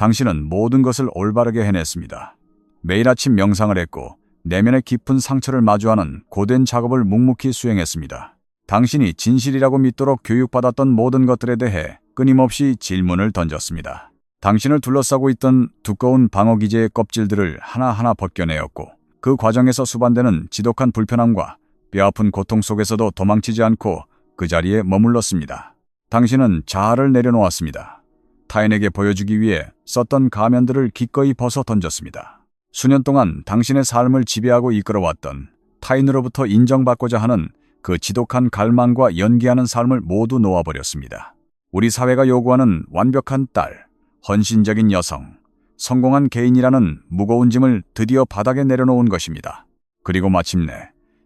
당신은 모든 것을 올바르게 해냈습니다. 매일 아침 명상을 했고 내면의 깊은 상처를 마주하는 고된 작업을 묵묵히 수행했습니다. 당신이 진실이라고 믿도록 교육받았던 모든 것들에 대해 끊임없이 질문을 던졌습니다. 당신을 둘러싸고 있던 두꺼운 방어기제의 껍질들을 하나하나 벗겨내었고 그 과정에서 수반되는 지독한 불편함과 뼈아픈 고통 속에서도 도망치지 않고 그 자리에 머물렀습니다. 당신은 자아를 내려놓았습니다. 타인에게 보여주기 위해 썼던 가면들을 기꺼이 벗어 던졌습니다. 수년 동안 당신의 삶을 지배하고 이끌어왔던 타인으로부터 인정받고자 하는 그 지독한 갈망과 연기하는 삶을 모두 놓아버렸습니다. 우리 사회가 요구하는 완벽한 딸, 헌신적인 여성, 성공한 개인이라는 무거운 짐을 드디어 바닥에 내려놓은 것입니다. 그리고 마침내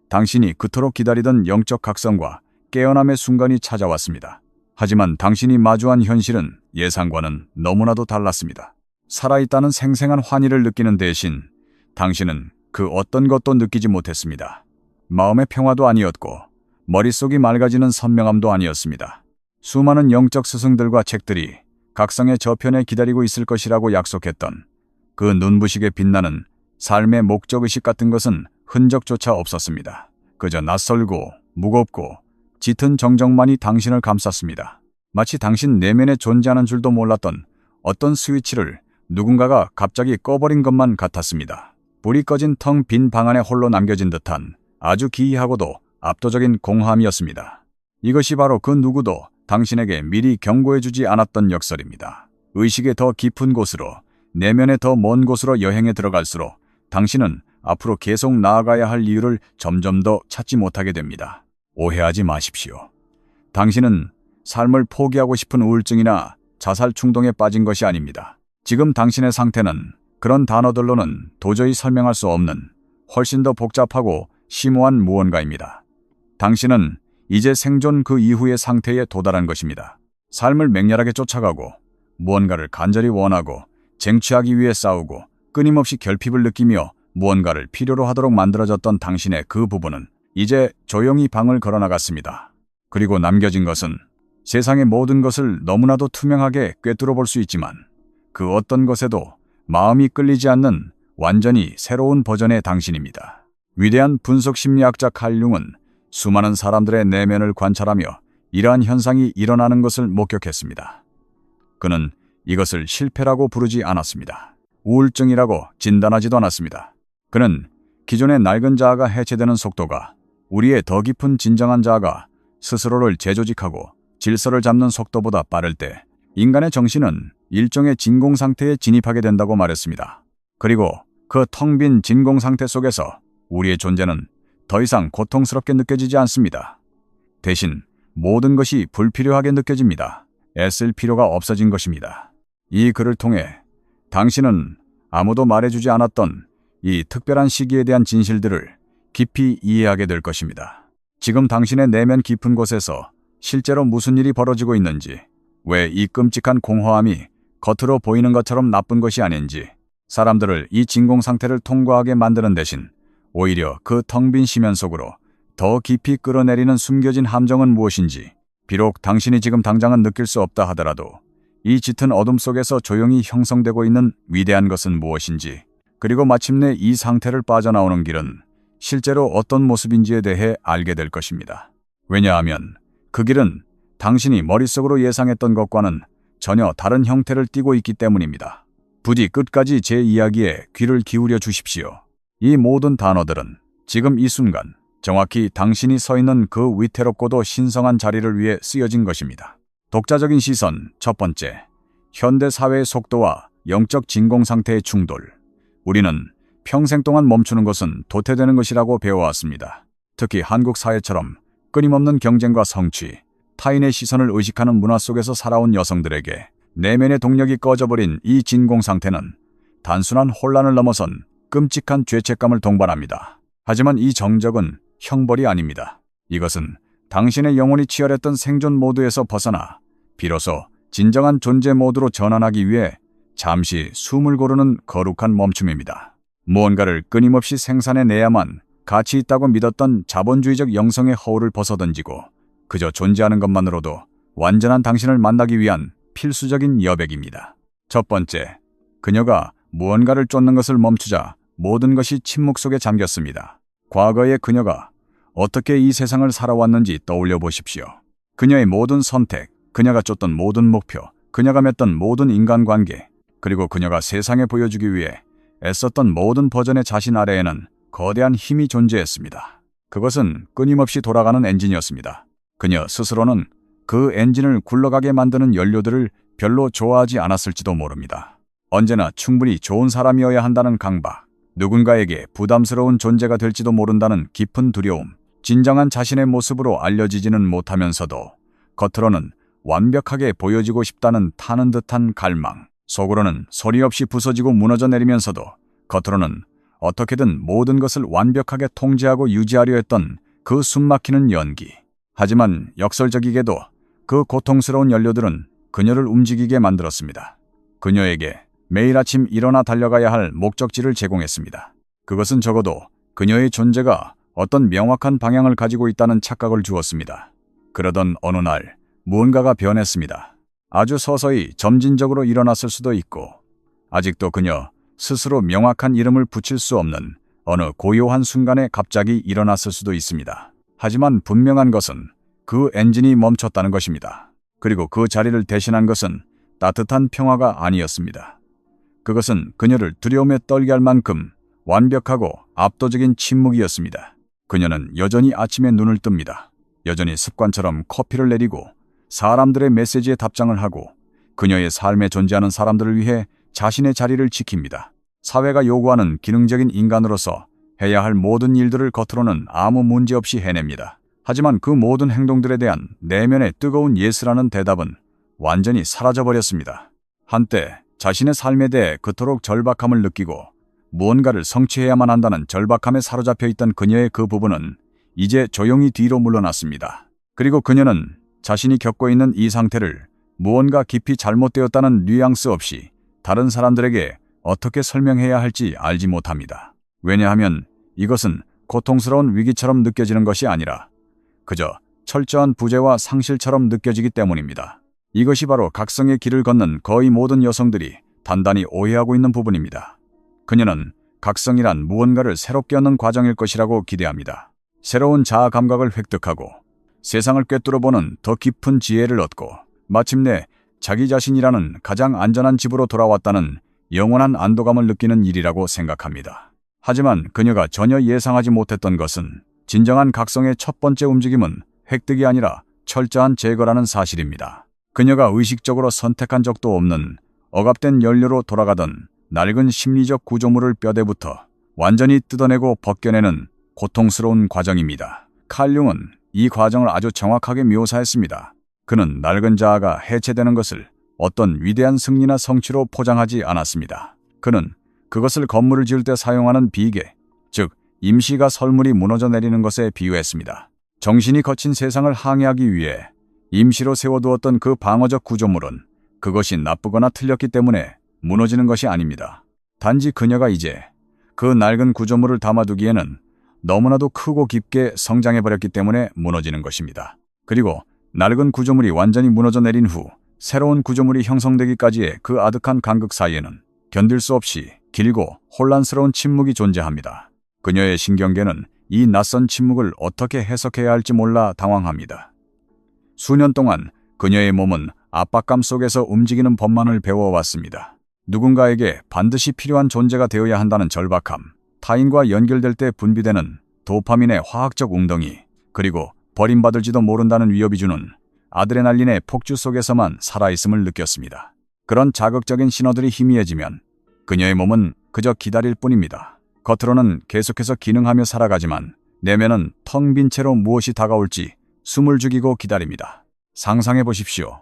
당신이 그토록 기다리던 영적 각성과 깨어남의 순간이 찾아왔습니다. 하지만 당신이 마주한 현실은 예상과는 너무나도 달랐습니다. 살아있다는 생생한 환희를 느끼는 대신 당신은 그 어떤 것도 느끼지 못했습니다. 마음의 평화도 아니었고 머릿속이 맑아지는 선명함도 아니었습니다. 수많은 영적 스승들과 책들이 각성의 저편에 기다리고 있을 것이라고 약속했던 그 눈부시게 빛나는 삶의 목적의식 같은 것은 흔적조차 없었습니다. 그저 낯설고 무겁고 짙은 정적만이 당신을 감쌌습니다. 마치 당신 내면에 존재하는 줄도 몰랐던 어떤 스위치를 누군가가 갑자기 꺼버린 것만 같았습니다. 불이 꺼진 텅 빈 방 안에 홀로 남겨진 듯한 아주 기이하고도 압도적인 공허함이었습니다. 이것이 바로 그 누구도 당신에게 미리 경고해주지 않았던 역설입니다. 의식의 더 깊은 곳으로, 내면의 더 먼 곳으로 여행에 들어갈수록 당신은 앞으로 계속 나아가야 할 이유를 점점 더 찾지 못하게 됩니다. 오해하지 마십시오. 당신은 삶을 포기하고 싶은 우울증이나 자살 충동에 빠진 것이 아닙니다. 지금 당신의 상태는 그런 단어들로는 도저히 설명할 수 없는 훨씬 더 복잡하고 심오한 무언가입니다. 당신은 이제 생존 그 이후의 상태에 도달한 것입니다. 삶을 맹렬하게 쫓아가고 무언가를 간절히 원하고 쟁취하기 위해 싸우고 끊임없이 결핍을 느끼며 무언가를 필요로 하도록 만들어졌던 당신의 그 부분은 이제 조용히 방을 걸어나갔습니다. 그리고 남겨진 것은 세상의 모든 것을 너무나도 투명하게 꿰뚫어 볼 수 있지만 그 어떤 것에도 마음이 끌리지 않는 완전히 새로운 버전의 당신입니다. 위대한 분석 심리학자 칼 융은 수많은 사람들의 내면을 관찰하며 이러한 현상이 일어나는 것을 목격했습니다. 그는 이것을 실패라고 부르지 않았습니다. 우울증이라고 진단하지도 않았습니다. 그는 기존의 낡은 자아가 해체되는 속도가 우리의 더 깊은 진정한 자아가 스스로를 재조직하고 질서를 잡는 속도보다 빠를 때 인간의 정신은 일종의 진공 상태에 진입하게 된다고 말했습니다. 그리고 그 텅 빈 진공 상태 속에서 우리의 존재는 더 이상 고통스럽게 느껴지지 않습니다. 대신 모든 것이 불필요하게 느껴집니다. 애쓸 필요가 없어진 것입니다. 이 글을 통해 당신은 아무도 말해주지 않았던 이 특별한 시기에 대한 진실들을 깊이 이해하게 될 것입니다. 지금 당신의 내면 깊은 곳에서 실제로 무슨 일이 벌어지고 있는지, 왜 이 끔찍한 공허함이 겉으로 보이는 것처럼 나쁜 것이 아닌지, 사람들을 이 진공 상태를 통과하게 만드는 대신 오히려 그 텅 빈 심연 속으로 더 깊이 끌어내리는 숨겨진 함정은 무엇인지, 비록 당신이 지금 당장은 느낄 수 없다 하더라도 이 짙은 어둠 속에서 조용히 형성되고 있는 위대한 것은 무엇인지, 그리고 마침내 이 상태를 빠져나오는 길은 실제로 어떤 모습인지에 대해 알게 될 것입니다. 왜냐하면 그 길은 당신이 머릿속으로 예상했던 것과는 전혀 다른 형태를 띠고 있기 때문입니다. 부디 끝까지 제 이야기에 귀를 기울여 주십시오. 이 모든 단어들은 지금 이 순간 정확히 당신이 서 있는 그 위태롭고도 신성한 자리를 위해 쓰여진 것입니다. 독자적인 시선 첫 번째, 현대 사회의 속도와 영적 진공 상태의 충돌. 우리는 평생 동안 멈추는 것은 도태되는 것이라고 배워왔습니다. 특히 한국 사회처럼 끊임없는 경쟁과 성취, 타인의 시선을 의식하는 문화 속에서 살아온 여성들에게 내면의 동력이 꺼져버린 이 진공 상태는 단순한 혼란을 넘어선 끔찍한 죄책감을 동반합니다. 하지만 이 정적은 형벌이 아닙니다. 이것은 당신의 영혼이 치열했던 생존 모드에서 벗어나 비로소 진정한 존재 모드로 전환하기 위해 잠시 숨을 고르는 거룩한 멈춤입니다. 무언가를 끊임없이 생산해내야만 가치 있다고 믿었던 자본주의적 영성의 허울을 벗어던지고 그저 존재하는 것만으로도 완전한 당신을 만나기 위한 필수적인 여백입니다. 첫 번째, 그녀가 무언가를 쫓는 것을 멈추자 모든 것이 침묵 속에 잠겼습니다. 과거의 그녀가 어떻게 이 세상을 살아왔는지 떠올려 보십시오. 그녀의 모든 선택, 그녀가 쫓던 모든 목표, 그녀가 맺던 모든 인간관계, 그리고 그녀가 세상에 보여주기 위해 애썼던 모든 버전의 자신 아래에는 거대한 힘이 존재했습니다. 그것은 끊임없이 돌아가는 엔진이었습니다. 그녀 스스로는 그 엔진을 굴러가게 만드는 연료들을 별로 좋아하지 않았을지도 모릅니다. 언제나 충분히 좋은 사람이어야 한다는 강박, 누군가에게 부담스러운 존재가 될지도 모른다는 깊은 두려움, 진정한 자신의 모습으로 알려지지는 못하면서도 겉으로는 완벽하게 보여지고 싶다는 타는 듯한 갈망, 속으로는 소리 없이 부서지고 무너져 내리면서도 겉으로는 어떻게든 모든 것을 완벽하게 통제하고 유지하려 했던 그 숨막히는 연기. 하지만 역설적이게도 그 고통스러운 연료들은 그녀를 움직이게 만들었습니다. 그녀에게 매일 아침 일어나 달려가야 할 목적지를 제공했습니다. 그것은 적어도 그녀의 존재가 어떤 명확한 방향을 가지고 있다는 착각을 주었습니다. 그러던 어느 날 무언가가 변했습니다. 아주 서서히 점진적으로 일어났을 수도 있고 아직도 그녀 스스로 명확한 이름을 붙일 수 없는 어느 고요한 순간에 갑자기 일어났을 수도 있습니다. 하지만 분명한 것은 그 엔진이 멈췄다는 것입니다. 그리고 그 자리를 대신한 것은 따뜻한 평화가 아니었습니다. 그것은 그녀를 두려움에 떨게 할 만큼 완벽하고 압도적인 침묵이었습니다. 그녀는 여전히 아침에 눈을 뜹니다. 여전히 습관처럼 커피를 내리고 사람들의 메시지에 답장을 하고 그녀의 삶에 존재하는 사람들을 위해 자신의 자리를 지킵니다. 사회가 요구하는 기능적인 인간으로서 해야 할 모든 일들을 겉으로는 아무 문제 없이 해냅니다. 하지만 그 모든 행동들에 대한 내면의 뜨거운 예스라는 대답은 완전히 사라져버렸습니다. 한때 자신의 삶에 대해 그토록 절박함을 느끼고 무언가를 성취해야만 한다는 절박함에 사로잡혀 있던 그녀의 그 부분은 이제 조용히 뒤로 물러났습니다. 그리고 그녀는 자신이 겪고 있는 이 상태를 무언가 깊이 잘못되었다는 뉘앙스 없이 다른 사람들에게 어떻게 설명해야 할지 알지 못합니다. 왜냐하면 이것은 고통스러운 위기처럼 느껴지는 것이 아니라 그저 철저한 부재와 상실처럼 느껴지기 때문입니다. 이것이 바로 각성의 길을 걷는 거의 모든 여성들이 단단히 오해하고 있는 부분입니다. 그녀는 각성이란 무언가를 새롭게 얻는 과정일 것이라고 기대합니다. 새로운 자아 감각을 획득하고 세상을 꿰뚫어보는 더 깊은 지혜를 얻고 마침내 자기 자신이라는 가장 안전한 집으로 돌아왔다는 영원한 안도감을 느끼는 일이라고 생각합니다. 하지만 그녀가 전혀 예상하지 못했던 것은 진정한 각성의 첫 번째 움직임은 획득이 아니라 철저한 제거라는 사실입니다. 그녀가 의식적으로 선택한 적도 없는 억압된 연료로 돌아가던 낡은 심리적 구조물을 뼈대부터 완전히 뜯어내고 벗겨내는 고통스러운 과정입니다. 칼 융은 이 과정을 아주 정확하게 묘사했습니다. 그는 낡은 자아가 해체되는 것을 어떤 위대한 승리나 성취로 포장하지 않았습니다. 그는 그것을 건물을 지을 때 사용하는 비계, 즉 임시가 설물이 무너져 내리는 것에 비유했습니다. 정신이 거친 세상을 항해하기 위해 임시로 세워두었던 그 방어적 구조물은 그것이 나쁘거나 틀렸기 때문에 무너지는 것이 아닙니다. 단지 그녀가 이제 그 낡은 구조물을 담아두기에는 너무나도 크고 깊게 성장해버렸기 때문에 무너지는 것입니다. 그리고 낡은 구조물이 완전히 무너져 내린 후 새로운 구조물이 형성되기까지의 그 아득한 간극 사이에는 견딜 수 없이 길고 혼란스러운 침묵이 존재합니다. 그녀의 신경계는 이 낯선 침묵을 어떻게 해석해야 할지 몰라 당황합니다. 수년 동안 그녀의 몸은 압박감 속에서 움직이는 법만을 배워왔습니다. 누군가에게 반드시 필요한 존재가 되어야 한다는 절박함, 타인과 연결될 때 분비되는 도파민의 화학적 웅덩이, 그리고 버림받을지도 모른다는 위협이 주는 아드레날린의 폭주 속에서만 살아있음을 느꼈습니다. 그런 자극적인 신호들이 희미해지면 그녀의 몸은 그저 기다릴 뿐입니다. 겉으로는 계속해서 기능하며 살아가지만 내면은 텅 빈 채로 무엇이 다가올지 숨을 죽이고 기다립니다. 상상해 보십시오.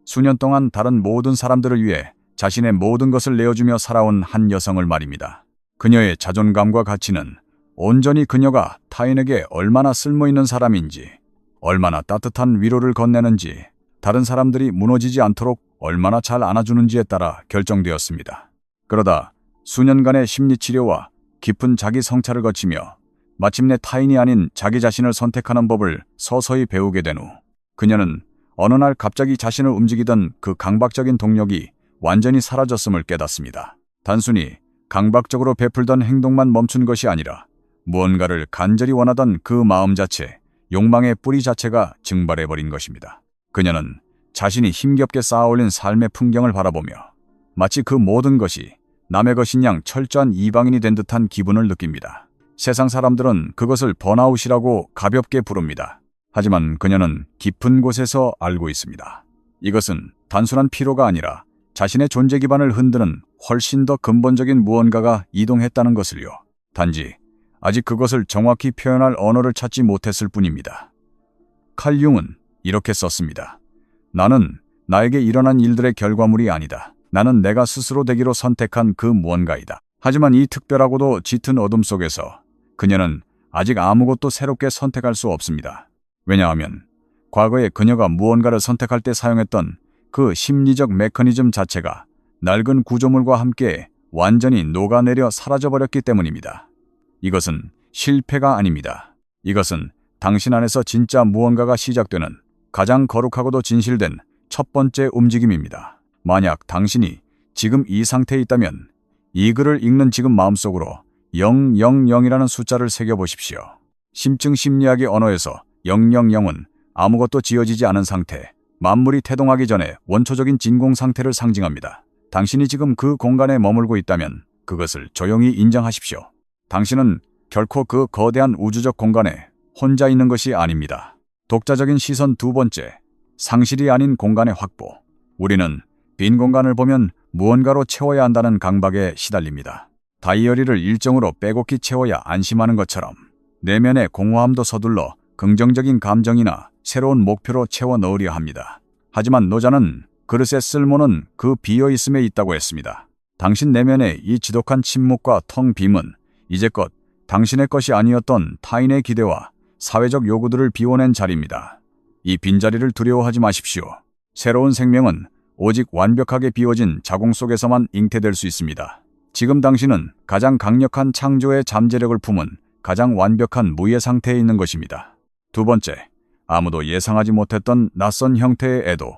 수년 동안 다른 모든 사람들을 위해 자신의 모든 것을 내어주며 살아온 한 여성을 말입니다. 그녀의 자존감과 가치는 온전히 그녀가 타인에게 얼마나 쓸모있는 사람인지, 얼마나 따뜻한 위로를 건네는지, 다른 사람들이 무너지지 않도록 얼마나 잘 안아주는지에 따라 결정되었습니다. 그러다 수년간의 심리치료와 깊은 자기 성찰을 거치며 마침내 타인이 아닌 자기 자신을 선택하는 법을 서서히 배우게 된 후 그녀는 어느 날 갑자기 자신을 움직이던 그 강박적인 동력이 완전히 사라졌음을 깨닫습니다. 단순히 강박적으로 베풀던 행동만 멈춘 것이 아니라 무언가를 간절히 원하던 그 마음 자체, 욕망의 뿌리 자체가 증발해버린 것입니다. 그녀는 자신이 힘겹게 쌓아올린 삶의 풍경을 바라보며 마치 그 모든 것이 남의 것인 양 철저한 이방인이 된 듯한 기분을 느낍니다. 세상 사람들은 그것을 번아웃이라고 가볍게 부릅니다. 하지만 그녀는 깊은 곳에서 알고 있습니다. 이것은 단순한 피로가 아니라 자신의 존재 기반을 흔드는 훨씬 더 근본적인 무언가가 이동했다는 것을요. 단지 아직 그것을 정확히 표현할 언어를 찾지 못했을 뿐입니다. 칼 융은 이렇게 썼습니다. 나는 나에게 일어난 일들의 결과물이 아니다. 나는 내가 스스로 되기로 선택한 그 무언가이다. 하지만 이 특별하고도 짙은 어둠 속에서 그녀는 아직 아무것도 새롭게 선택할 수 없습니다. 왜냐하면 과거에 그녀가 무언가를 선택할 때 사용했던 그 심리적 메커니즘 자체가 낡은 구조물과 함께 완전히 녹아내려 사라져버렸기 때문입니다. 이것은 실패가 아닙니다. 이것은 당신 안에서 진짜 무언가가 시작되는 가장 거룩하고도 진실된 첫 번째 움직임입니다. 만약 당신이 지금 이 상태에 있다면 이 글을 읽는 지금 마음속으로 000이라는 숫자를 새겨보십시오. 심층 심리학의 언어에서 000은 아무것도 지어지지 않은 상태, 만물이 태동하기 전에 원초적인 진공 상태를 상징합니다. 당신이 지금 그 공간에 머물고 있다면 그것을 조용히 인정하십시오. 당신은 결코 그 거대한 우주적 공간에 혼자 있는 것이 아닙니다. 독자적인 시선 두 번째, 상실이 아닌 공간의 확보. 우리는 빈 공간을 보면 무언가로 채워야 한다는 강박에 시달립니다. 다이어리를 일정으로 빼곡히 채워야 안심하는 것처럼 내면의 공허함도 서둘러 긍정적인 감정이나 새로운 목표로 채워 넣으려 합니다. 하지만 노자는 그릇의 쓸모는 그 비어있음에 있다고 했습니다. 당신 내면의 이 지독한 침묵과 텅 빔은 이제껏 당신의 것이 아니었던 타인의 기대와 사회적 요구들을 비워낸 자리입니다. 이 빈자리를 두려워하지 마십시오. 새로운 생명은 오직 완벽하게 비워진 자궁 속에서만 잉태될 수 있습니다. 지금 당신은 가장 강력한 창조의 잠재력을 품은 가장 완벽한 무예 상태에 있는 것입니다. 두 번째, 아무도 예상하지 못했던 낯선 형태의 애도.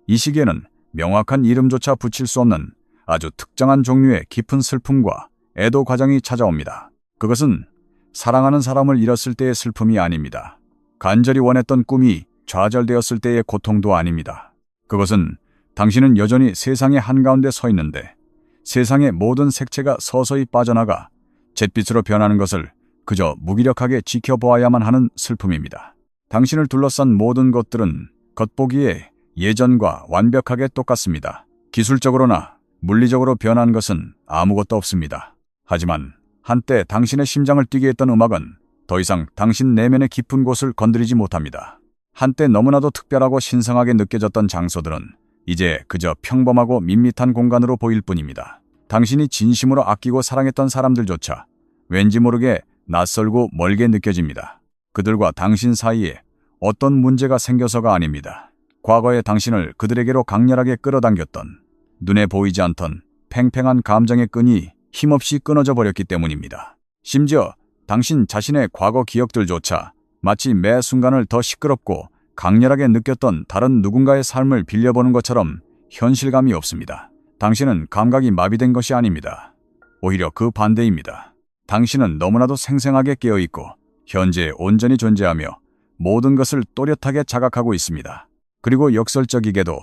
이 시기에는 명확한 이름조차 붙일 수 없는 아주 특정한 종류의 깊은 슬픔과 애도 과정이 찾아옵니다. 그것은 사랑하는 사람을 잃었을 때의 슬픔이 아닙니다. 간절히 원했던 꿈이 좌절되었을 때의 고통도 아닙니다. 그것은 당신은 여전히 세상의 한가운데 서 있는데 세상의 모든 색채가 서서히 빠져나가 잿빛으로 변하는 것을 그저 무기력하게 지켜보아야만 하는 슬픔입니다. 당신을 둘러싼 모든 것들은 겉보기에 예전과 완벽하게 똑같습니다. 기술적으로나 물리적으로 변한 것은 아무것도 없습니다. 하지만 한때 당신의 심장을 뛰게 했던 음악은 더 이상 당신 내면의 깊은 곳을 건드리지 못합니다. 한때 너무나도 특별하고 신성하게 느껴졌던 장소들은 이제 그저 평범하고 밋밋한 공간으로 보일 뿐입니다. 당신이 진심으로 아끼고 사랑했던 사람들조차 왠지 모르게 낯설고 멀게 느껴집니다. 그들과 당신 사이에 어떤 문제가 생겨서가 아닙니다. 과거의 당신을 그들에게로 강렬하게 끌어당겼던 눈에 보이지 않던 팽팽한 감정의 끈이 힘없이 끊어져 버렸기 때문입니다. 심지어 당신 자신의 과거 기억들조차 마치 매 순간을 더 시끄럽고 강렬하게 느꼈던 다른 누군가의 삶을 빌려보는 것처럼 현실감이 없습니다. 당신은 감각이 마비된 것이 아닙니다. 오히려 그 반대입니다. 당신은 너무나도 생생하게 깨어있고 현재에 온전히 존재하며 모든 것을 또렷하게 자각하고 있습니다. 그리고 역설적이게도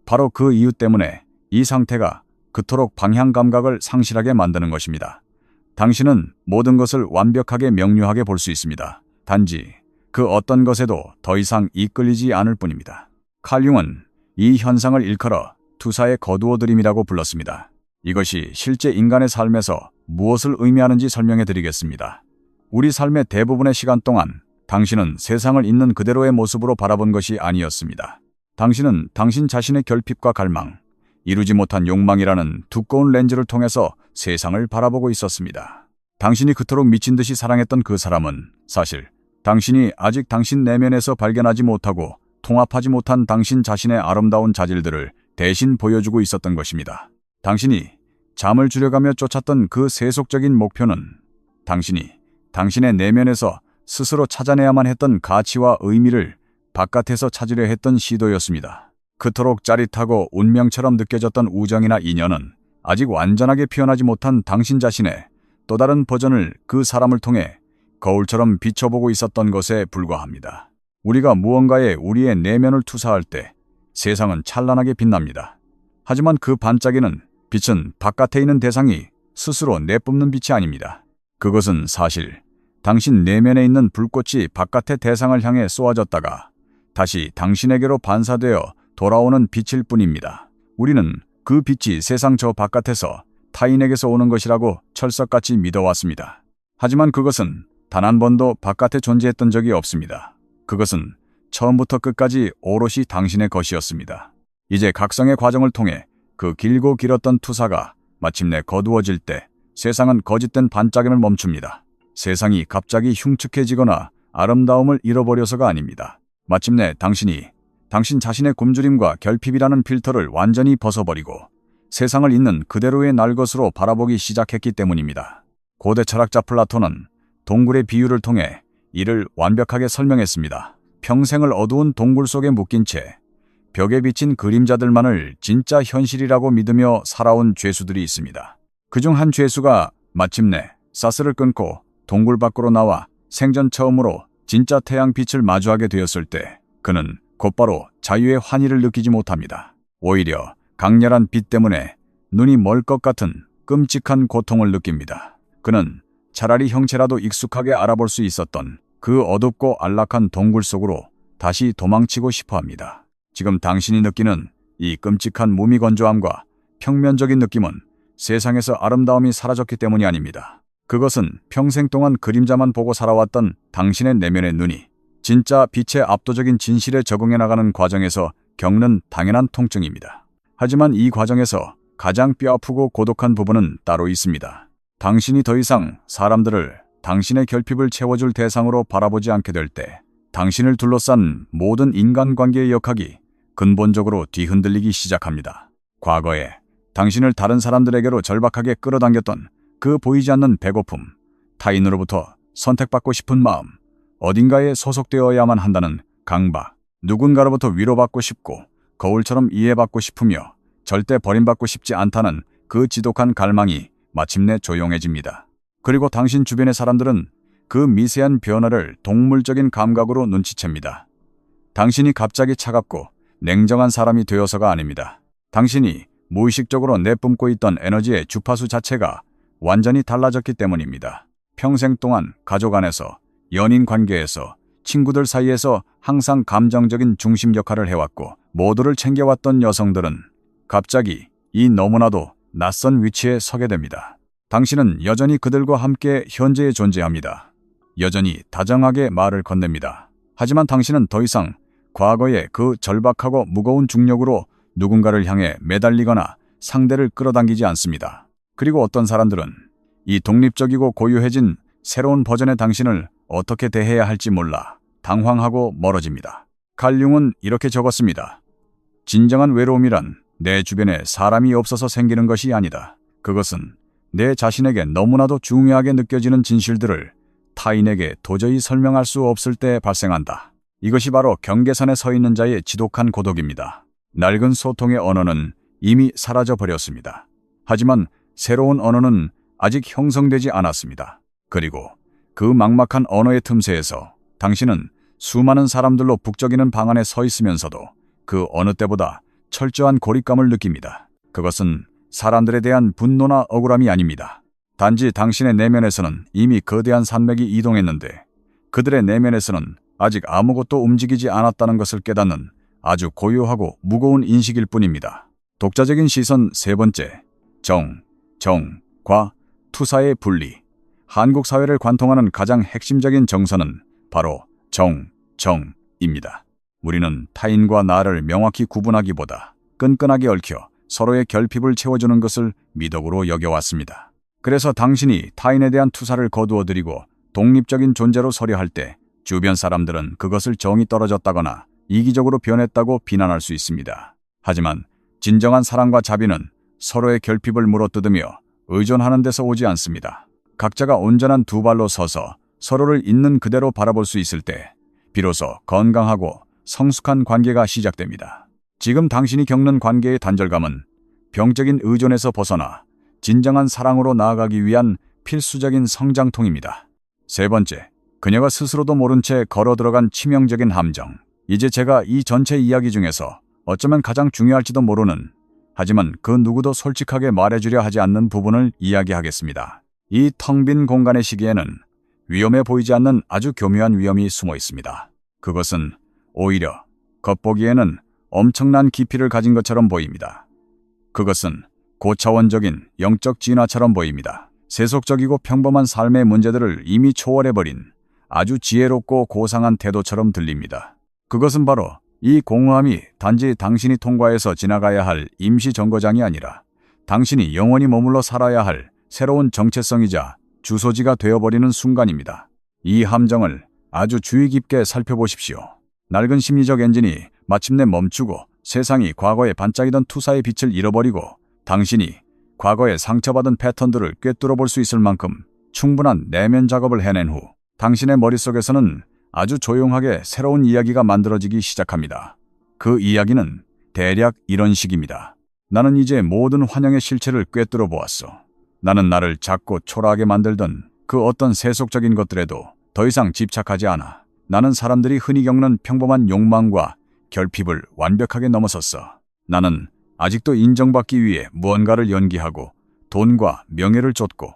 바로 그 이유 때문에 이 상태가 그토록 방향 감각을 상실하게 만드는 것입니다. 당신은 모든 것을 완벽하게 명료하게 볼 수 있습니다. 단지 그 어떤 것에도 더 이상 이끌리지 않을 뿐입니다. 칼 융은 이 현상을 일컬어 투사의 거두어들임이라고 불렀습니다. 이것이 실제 인간의 삶에서 무엇을 의미하는지 설명해 드리겠습니다. 우리 삶의 대부분의 시간 동안 당신은 세상을 있는 그대로의 모습으로 바라본 것이 아니었습니다. 당신은 당신 자신의 결핍과 갈망, 이루지 못한 욕망이라는 두꺼운 렌즈를 통해서 세상을 바라보고 있었습니다. 당신이 그토록 미친 듯이 사랑했던 그 사람은 사실 당신이 아직 당신 내면에서 발견하지 못하고 통합하지 못한 당신 자신의 아름다운 자질들을 대신 보여주고 있었던 것입니다. 당신이 잠을 줄여가며 쫓았던 그 세속적인 목표는 당신이 당신의 내면에서 스스로 찾아내야만 했던 가치와 의미를 바깥에서 찾으려 했던 시도였습니다. 그토록 짜릿하고 운명처럼 느껴졌던 우정이나 인연은 아직 완전하게 피어나지 못한 당신 자신의 또 다른 버전을 그 사람을 통해 거울처럼 비춰보고 있었던 것에 불과합니다. 우리가 무언가에 우리의 내면을 투사할 때 세상은 찬란하게 빛납니다. 하지만 그 반짝이는 빛은 바깥에 있는 대상이 스스로 내뿜는 빛이 아닙니다. 그것은 사실 당신 내면에 있는 불꽃이 바깥의 대상을 향해 쏘아졌다가 다시 당신에게로 반사되어 돌아오는 빛일 뿐입니다. 우리는 그 빛이 세상 저 바깥에서 타인에게서 오는 것이라고 철석같이 믿어왔습니다. 하지만 그것은 단 한 번도 바깥에 존재했던 적이 없습니다. 그것은 처음부터 끝까지 오롯이 당신의 것이었습니다. 이제 각성의 과정을 통해 그 길고 길었던 투사가 마침내 거두어질 때 세상은 거짓된 반짝임을 멈춥니다. 세상이 갑자기 흉측해지거나 아름다움을 잃어버려서가 아닙니다. 마침내 당신이 당신 자신의 굶주림과 결핍이라는 필터를 완전히 벗어버리고 세상을 있는 그대로의 날 것으로 바라보기 시작했기 때문입니다. 고대 철학자 플라톤은 동굴의 비유를 통해 이를 완벽하게 설명했습니다. 평생을 어두운 동굴 속에 묶인 채 벽에 비친 그림자들만을 진짜 현실이라고 믿으며 살아온 죄수들이 있습니다. 그중 한 죄수가 마침내 사슬을 끊고 동굴 밖으로 나와 생전 처음으로 진짜 태양빛을 마주하게 되었을 때 그는 곧바로 자유의 환희를 느끼지 못합니다. 오히려 강렬한 빛 때문에 눈이 멀 것 같은 끔찍한 고통을 느낍니다. 그는 차라리 형체라도 익숙하게 알아볼 수 있었던 그 어둡고 안락한 동굴 속으로 다시 도망치고 싶어 합니다. 지금 당신이 느끼는 이 끔찍한 무미건조함과 평면적인 느낌은 세상에서 아름다움이 사라졌기 때문이 아닙니다. 그것은 평생 동안 그림자만 보고 살아왔던 당신의 내면의 눈이 진짜 빛의 압도적인 진실에 적응해 나가는 과정에서 겪는 당연한 통증입니다. 하지만 이 과정에서 가장 뼈아프고 고독한 부분은 따로 있습니다. 당신이 더 이상 사람들을 당신의 결핍을 채워줄 대상으로 바라보지 않게 될 때 당신을 둘러싼 모든 인간관계의 역학이 근본적으로 뒤흔들리기 시작합니다. 과거에 당신을 다른 사람들에게로 절박하게 끌어당겼던 그 보이지 않는 배고픔, 타인으로부터 선택받고 싶은 마음, 어딘가에 소속되어야만 한다는 강박, 누군가로부터 위로받고 싶고 거울처럼 이해받고 싶으며 절대 버림받고 싶지 않다는 그 지독한 갈망이 마침내 조용해집니다. 그리고 당신 주변의 사람들은 그 미세한 변화를 동물적인 감각으로 눈치챕니다. 당신이 갑자기 차갑고 냉정한 사람이 되어서가 아닙니다. 당신이 무의식적으로 내뿜고 있던 에너지의 주파수 자체가 완전히 달라졌기 때문입니다. 평생 동안 가족 안에서, 연인 관계에서, 친구들 사이에서 항상 감정적인 중심 역할을 해왔고 모두를 챙겨왔던 여성들은 갑자기 이 너무나도 낯선 위치에 서게 됩니다. 당신은 여전히 그들과 함께 현재에 존재합니다. 여전히 다정하게 말을 건넵니다. 하지만 당신은 더 이상 과거의 그 절박하고 무거운 중력으로 누군가를 향해 매달리거나 상대를 끌어당기지 않습니다. 그리고 어떤 사람들은 이 독립적이고 고유해진 새로운 버전의 당신을 어떻게 대해야 할지 몰라 당황하고 멀어집니다. 칼 융은 이렇게 적었습니다. 진정한 외로움이란 내 주변에 사람이 없어서 생기는 것이 아니다. 그것은 내 자신에게 너무나도 중요하게 느껴지는 진실들을 타인에게 도저히 설명할 수 없을 때 발생한다. 이것이 바로 경계선에 서 있는 자의 지독한 고독입니다. 낡은 소통의 언어는 이미 사라져 버렸습니다. 하지만 새로운 언어는 아직 형성되지 않았습니다. 그리고 그 막막한 언어의 틈새에서 당신은 수많은 사람들로 북적이는 방 안에 서 있으면서도 그 어느 때보다 철저한 고립감을 느낍니다. 그것은 사람들에 대한 분노나 억울함이 아닙니다. 단지 당신의 내면에서는 이미 거대한 산맥이 이동했는데 그들의 내면에서는 아직 아무것도 움직이지 않았다는 것을 깨닫는 아주 고요하고 무거운 인식일 뿐입니다. 독자적인 시선 세 번째, 정과 투사의 분리. 한국 사회를 관통하는 가장 핵심적인 정서는 바로 정입니다. 우리는 타인과 나를 명확히 구분하기보다 끈끈하게 얽혀 서로의 결핍을 채워주는 것을 미덕으로 여겨왔습니다. 그래서 당신이 타인에 대한 투사를 거두어들이고 독립적인 존재로 서려 할 때 주변 사람들은 그것을 정이 떨어졌다거나 이기적으로 변했다고 비난할 수 있습니다. 하지만 진정한 사랑과 자비는 서로의 결핍을 물어뜯으며 의존하는 데서 오지 않습니다. 각자가 온전한 두 발로 서서 서로를 있는 그대로 바라볼 수 있을 때 비로소 건강하고 성숙한 관계가 시작됩니다. 지금 당신이 겪는 관계의 단절감은 병적인 의존에서 벗어나 진정한 사랑으로 나아가기 위한 필수적인 성장통입니다. 세 번째, 그녀가 스스로도 모른 채 걸어 들어간 치명적인 함정. 이제 제가 이 전체 이야기 중에서 어쩌면 가장 중요할지도 모르는, 하지만 그 누구도 솔직하게 말해주려 하지 않는 부분을 이야기하겠습니다. 이 텅 빈 공간의 시기에는 위험해 보이지 않는 아주 교묘한 위험이 숨어 있습니다. 그것은 오히려 겉보기에는 엄청난 깊이를 가진 것처럼 보입니다. 그것은 고차원적인 영적 진화처럼 보입니다. 세속적이고 평범한 삶의 문제들을 이미 초월해버린 아주 지혜롭고 고상한 태도처럼 들립니다. 그것은 바로 이 공허함이 단지 당신이 통과해서 지나가야 할 임시 정거장이 아니라 당신이 영원히 머물러 살아야 할 새로운 정체성이자 주소지가 되어버리는 순간입니다. 이 함정을 아주 주의 깊게 살펴보십시오. 낡은 심리적 엔진이 마침내 멈추고 세상이 과거에 반짝이던 투사의 빛을 잃어버리고 당신이 과거에 상처받은 패턴들을 꿰뚫어 볼 수 있을 만큼 충분한 내면 작업을 해낸 후 당신의 머릿속에서는 아주 조용하게 새로운 이야기가 만들어지기 시작합니다. 그 이야기는 대략 이런 식입니다. 나는 이제 모든 환영의 실체를 꿰뚫어 보았어. 나는 나를 작고 초라하게 만들던 그 어떤 세속적인 것들에도 더 이상 집착하지 않아. 나는 사람들이 흔히 겪는 평범한 욕망과 결핍을 완벽하게 넘어섰어. 나는 아직도 인정받기 위해 무언가를 연기하고 돈과 명예를 쫓고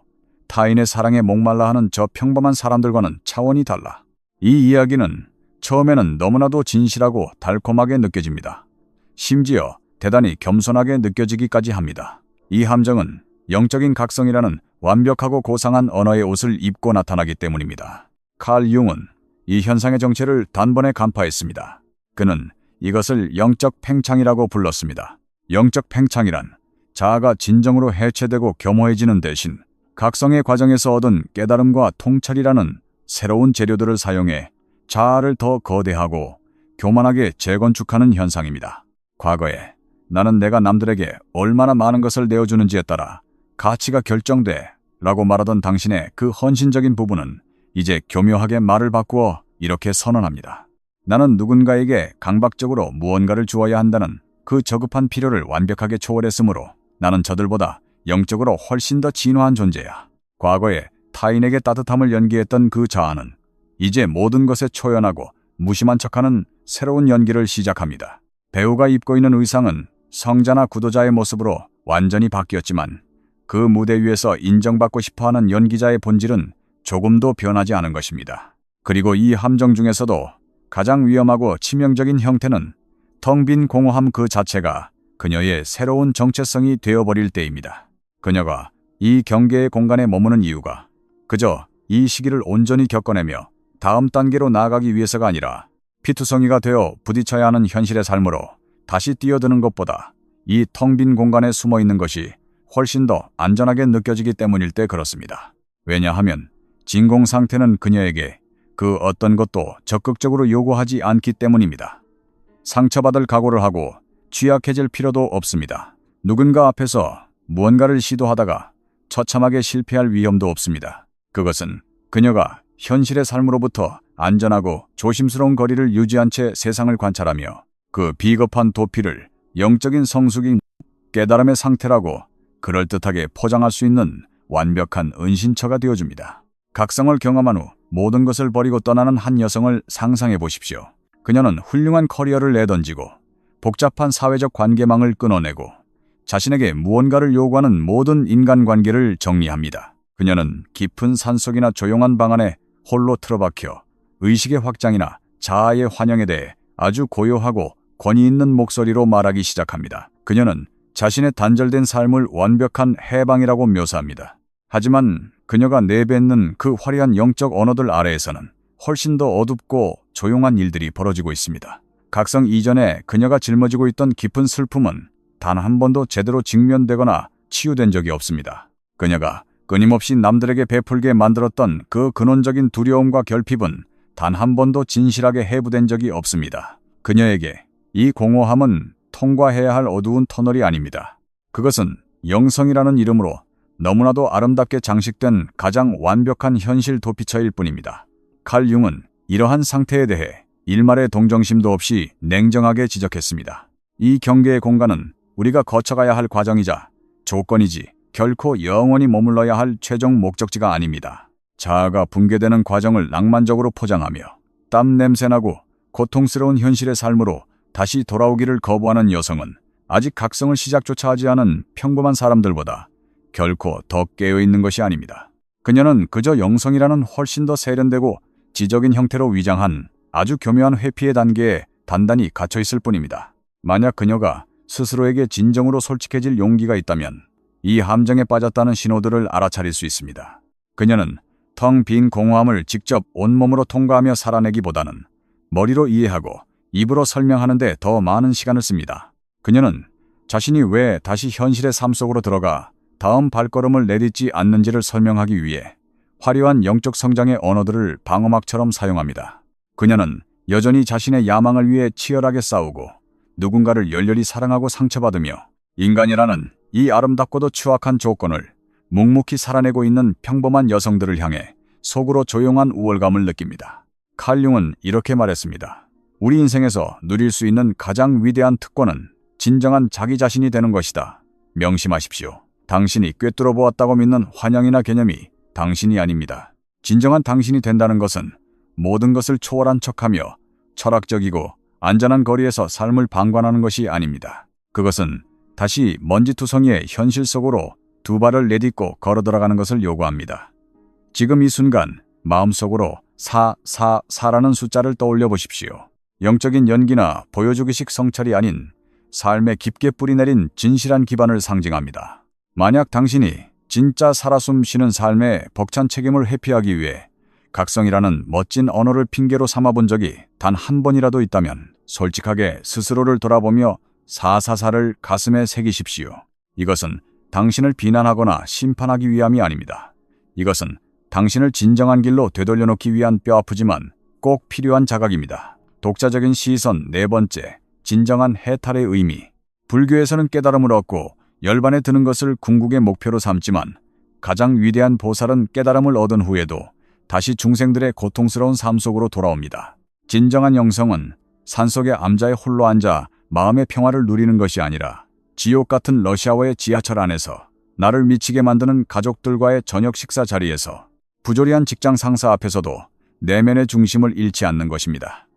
타인의 사랑에 목말라 하는 저 평범한 사람들과는 차원이 달라. 이 이야기는 처음에는 너무나도 진실하고 달콤하게 느껴집니다. 심지어 대단히 겸손하게 느껴지기까지 합니다. 이 함정은 영적인 각성이라는 완벽하고 고상한 언어의 옷을 입고 나타나기 때문입니다. 칼 융은 이 현상의 정체를 단번에 간파했습니다. 그는 이것을 영적 팽창이라고 불렀습니다. 영적 팽창이란 자아가 진정으로 해체되고 겸허해지는 대신 각성의 과정에서 얻은 깨달음과 통찰이라는 새로운 재료들을 사용해 자아를 더 거대하고 교만하게 재건축하는 현상입니다. 과거에 나는 내가 남들에게 얼마나 많은 것을 내어주는지에 따라 가치가 결정돼 라고 말하던 당신의 그 헌신적인 부분은 이제 교묘하게 말을 바꾸어 이렇게 선언합니다. 나는 누군가에게 강박적으로 무언가를 주어야 한다는 그 저급한 필요를 완벽하게 초월했으므로 나는 저들보다 영적으로 훨씬 더 진화한 존재야. 과거에 타인에게 따뜻함을 연기했던 그 자아는 이제 모든 것에 초연하고 무심한 척하는 새로운 연기를 시작합니다. 배우가 입고 있는 의상은 성자나 구도자의 모습으로 완전히 바뀌었지만 그 무대 위에서 인정받고 싶어하는 연기자의 본질은 조금도 변하지 않은 것입니다. 그리고 이 함정 중에서도 가장 위험하고 치명적인 형태는 텅 빈 공허함 그 자체가 그녀의 새로운 정체성이 되어버릴 때입니다. 그녀가 이 경계의 공간에 머무는 이유가 그저 이 시기를 온전히 겪어내며 다음 단계로 나아가기 위해서가 아니라 피투성이가 되어 부딪혀야 하는 현실의 삶으로 다시 뛰어드는 것보다 이 텅 빈 공간에 숨어 있는 것이 훨씬 더 안전하게 느껴지기 때문일 때 그렇습니다. 왜냐하면 진공 상태는 그녀에게 그 어떤 것도 적극적으로 요구하지 않기 때문입니다. 상처받을 각오를 하고 취약해질 필요도 없습니다. 누군가 앞에서 무언가를 시도하다가 처참하게 실패할 위험도 없습니다. 그것은 그녀가 현실의 삶으로부터 안전하고 조심스러운 거리를 유지한 채 세상을 관찰하며 그 비겁한 도피를 영적인 성숙인 깨달음의 상태라고 그럴듯하게 포장할 수 있는 완벽한 은신처가 되어줍니다. 각성을 경험한 후 모든 것을 버리고 떠나는 한 여성을 상상해 보십시오. 그녀는 훌륭한 커리어를 내던지고 복잡한 사회적 관계망을 끊어내고 자신에게 무언가를 요구하는 모든 인간관계를 정리합니다. 그녀는 깊은 산속이나 조용한 방 안에 홀로 틀어박혀 의식의 확장이나 자아의 환영에 대해 아주 고요하고 권위 있는 목소리로 말하기 시작합니다. 그녀는 자신의 단절된 삶을 완벽한 해방이라고 묘사합니다. 하지만 그녀가 내뱉는 그 화려한 영적 언어들 아래에서는 훨씬 더 어둡고 조용한 일들이 벌어지고 있습니다. 각성 이전에 그녀가 짊어지고 있던 깊은 슬픔은 단 한 번도 제대로 직면되거나 치유된 적이 없습니다. 그녀가 끊임없이 남들에게 베풀게 만들었던 그 근원적인 두려움과 결핍은 단 한 번도 진실하게 해부된 적이 없습니다. 그녀에게 이 공허함은 통과해야 할 어두운 터널이 아닙니다. 그것은 영성이라는 이름으로 너무나도 아름답게 장식된 가장 완벽한 현실 도피처일 뿐입니다. 칼 융은 이러한 상태에 대해 일말의 동정심도 없이 냉정하게 지적했습니다. 이 경계의 공간은 우리가 거쳐가야 할 과정이자 조건이지 결코 영원히 머물러야 할 최종 목적지가 아닙니다. 자아가 붕괴되는 과정을 낭만적으로 포장하며 땀 냄새나고 고통스러운 현실의 삶으로 다시 돌아오기를 거부하는 여성은 아직 각성을 시작조차 하지 않은 평범한 사람들보다 결코 더 깨어있는 것이 아닙니다. 그녀는 그저 영성이라는 훨씬 더 세련되고 지적인 형태로 위장한 아주 교묘한 회피의 단계에 단단히 갇혀있을 뿐입니다. 만약 그녀가 스스로에게 진정으로 솔직해질 용기가 있다면 이 함정에 빠졌다는 신호들을 알아차릴 수 있습니다. 그녀는 텅 빈 공허함을 직접 온몸으로 통과하며 살아내기보다는 머리로 이해하고 입으로 설명하는 데 더 많은 시간을 씁니다. 그녀는 자신이 왜 다시 현실의 삶 속으로 들어가 다음 발걸음을 내딛지 않는지를 설명하기 위해 화려한 영적 성장의 언어들을 방어막처럼 사용합니다. 그녀는 여전히 자신의 야망을 위해 치열하게 싸우고 누군가를 열렬히 사랑하고 상처받으며 인간이라는 이 아름답고도 추악한 조건을 묵묵히 살아내고 있는 평범한 여성들을 향해 속으로 조용한 우월감을 느낍니다. 칼 융은 이렇게 말했습니다. 우리 인생에서 누릴 수 있는 가장 위대한 특권은 진정한 자기 자신이 되는 것이다. 명심하십시오. 당신이 꿰뚫어 보았다고 믿는 환영이나 개념이 당신이 아닙니다. 진정한 당신이 된다는 것은 모든 것을 초월한 척하며 철학적이고 안전한 거리에서 삶을 방관하는 것이 아닙니다. 그것은 다시 먼지투성이의 현실 속으로 두 발을 내딛고 걸어 들어가는 것을 요구합니다. 지금 이 순간 마음속으로 444라는 숫자를 떠올려 보십시오. 영적인 연기나 보여주기식 성찰이 아닌 삶에 깊게 뿌리내린 진실한 기반을 상징합니다. 만약 당신이 진짜 살아 숨쉬는 삶의 벅찬 책임을 회피하기 위해 각성이라는 멋진 언어를 핑계로 삼아본 적이 단 한 번이라도 있다면 솔직하게 스스로를 돌아보며 444를 가슴에 새기십시오. 이것은 당신을 비난하거나 심판하기 위함이 아닙니다. 이것은 당신을 진정한 길로 되돌려놓기 위한 뼈아프지만 꼭 필요한 자각입니다. 독자적인 시선 네 번째, 진정한 해탈의 의미. 불교에서는 깨달음을 얻고 열반에 드는 것을 궁극의 목표로 삼지만 가장 위대한 보살은 깨달음을 얻은 후에도 다시 중생들의 고통스러운 삶 속으로 돌아옵니다. 진정한 영성은 산속의 암자에 홀로 앉아 마음의 평화를 누리는 것이 아니라 지옥 같은 러시아워의 지하철 안에서 나를 미치게 만드는 가족들과의 저녁 식사 자리에서 부조리한 직장 상사 앞에서도 내면의 중심을 잃지 않는 것입니다.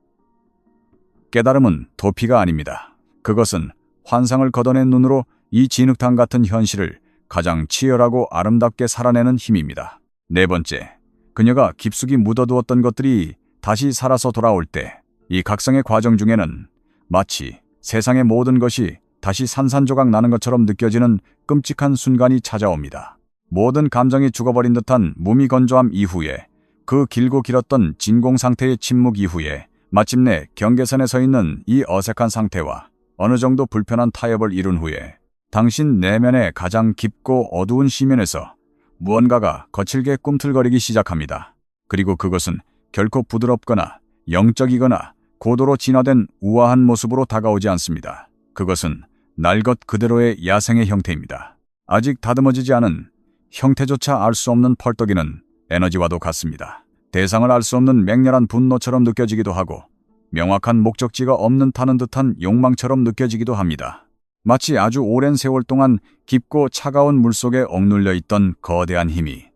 깨달음은 도피가 아닙니다. 그것은 환상을 걷어낸 눈으로 이 진흙탕 같은 현실을 가장 치열하고 아름답게 살아내는 힘입니다. 네 번째, 그녀가 깊숙이 묻어두었던 것들이 다시 살아서 돌아올 때 이 각성의 과정 중에는 마치 세상의 모든 것이 다시 산산조각 나는 것처럼 느껴지는 끔찍한 순간이 찾아옵니다. 모든 감정이 죽어버린 듯한 무미건조함 이후에 그 길고 길었던 진공 상태의 침묵 이후에 마침내 경계선에 서 있는 이 어색한 상태와 어느 정도 불편한 타협을 이룬 후에 당신 내면의 가장 깊고 어두운 시면에서 무언가가 거칠게 꿈틀거리기 시작합니다. 그리고 그것은 결코 부드럽거나 영적이거나 고도로 진화된 우아한 모습으로 다가오지 않습니다. 그것은 날 것 그대로의 야생의 형태입니다. 아직 다듬어지지 않은 형태조차 알 수 없는 펄떡이는 에너지와도 같습니다. 대상을 알 수 없는 맹렬한 분노처럼 느껴지기도 하고 명확한 목적지가 없는 타는 듯한 욕망처럼 느껴지기도 합니다. 마치 아주 오랜 세월 동안 깊고 차가운 물속에 억눌려 있던 거대한 힘이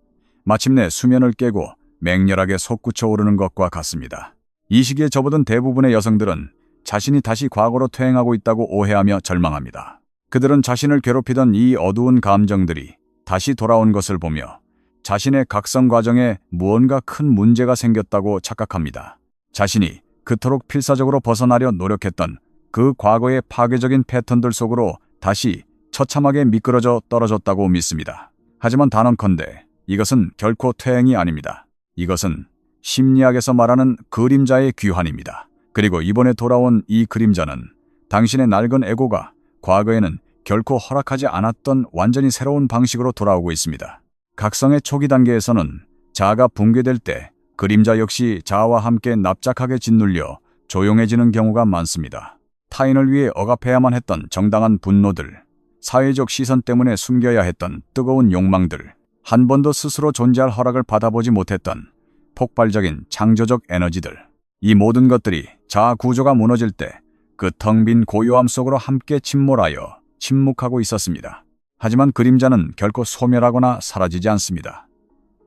마침내 수면을 깨고 맹렬하게 솟구쳐 오르는 것과 같습니다. 이 시기에 접어든 대부분의 여성들은 자신이 다시 과거로 퇴행하고 있다고 오해하며 절망합니다. 그들은 자신을 괴롭히던 이 어두운 감정들이 다시 돌아온 것을 보며 자신의 각성 과정에 무언가 큰 문제가 생겼다고 착각합니다. 자신이 그토록 필사적으로 벗어나려 노력했던 그 과거의 파괴적인 패턴들 속으로 다시 처참하게 미끄러져 떨어졌다고 믿습니다. 하지만 단언컨대 이것은 결코 퇴행이 아닙니다. 이것은 심리학에서 말하는 그림자의 귀환입니다. 그리고 이번에 돌아온 이 그림자는 당신의 낡은 에고가 과거에는 결코 허락하지 않았던 완전히 새로운 방식으로 돌아오고 있습니다. 각성의 초기 단계에서는 자아가 붕괴될 때 그림자 역시 자아와 함께 납작하게 짓눌려 조용해지는 경우가 많습니다. 타인을 위해 억압해야만 했던 정당한 분노들, 사회적 시선 때문에 숨겨야 했던 뜨거운 욕망들, 한 번도 스스로 존재할 허락을 받아보지 못했던 폭발적인 창조적 에너지들, 이 모든 것들이 자아 구조가 무너질 때 그 텅 빈 고요함 속으로 함께 침몰하여 침묵하고 있었습니다. 하지만 그림자는 결코 소멸하거나 사라지지 않습니다.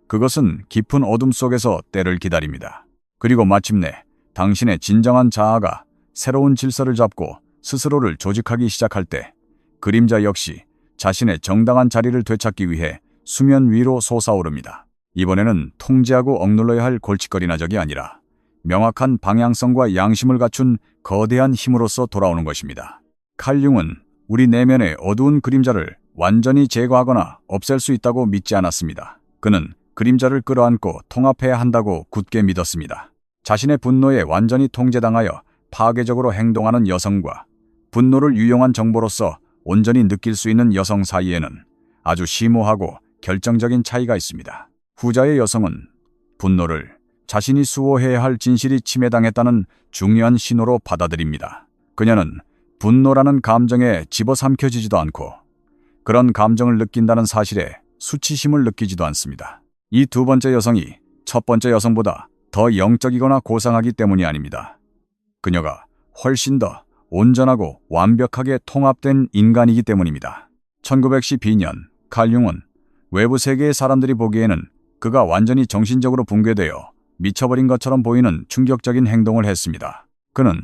그것은 깊은 어둠 속에서 때를 기다립니다. 그리고 마침내 당신의 진정한 자아가 새로운 질서를 잡고 스스로를 조직하기 시작할 때 그림자 역시 자신의 정당한 자리를 되찾기 위해 수면 위로 솟아오릅니다. 이번에는 통제하고 억눌러야 할 골칫거리나적이 아니라 명확한 방향성과 양심을 갖춘 거대한 힘으로서 돌아오는 것입니다. 칼융은 우리 내면의 어두운 그림자를 완전히 제거하거나 없앨 수 있다고 믿지 않았습니다. 그는 그림자를 끌어안고 통합해야 한다고 굳게 믿었습니다. 자신의 분노에 완전히 통제당하여 파괴적으로 행동하는 여성과 분노를 유용한 정보로서 온전히 느낄 수 있는 여성 사이에는 아주 심오하고 결정적인 차이가 있습니다. 후자의 여성은 분노를 자신이 수호해야 할 진실이 침해당했다는 중요한 신호로 받아들입니다. 그녀는 분노라는 감정에 집어삼켜지지도 않고 그런 감정을 느낀다는 사실에 수치심을 느끼지도 않습니다. 이 두 번째 여성이 첫 번째 여성보다 더 영적이거나 고상하기 때문이 아닙니다. 그녀가 훨씬 더 온전하고 완벽하게 통합된 인간이기 때문입니다. 1912년 칼융은 외부 세계의 사람들이 보기에는 그가 완전히 정신적으로 붕괴되어 미쳐버린 것처럼 보이는 충격적인 행동을 했습니다. 그는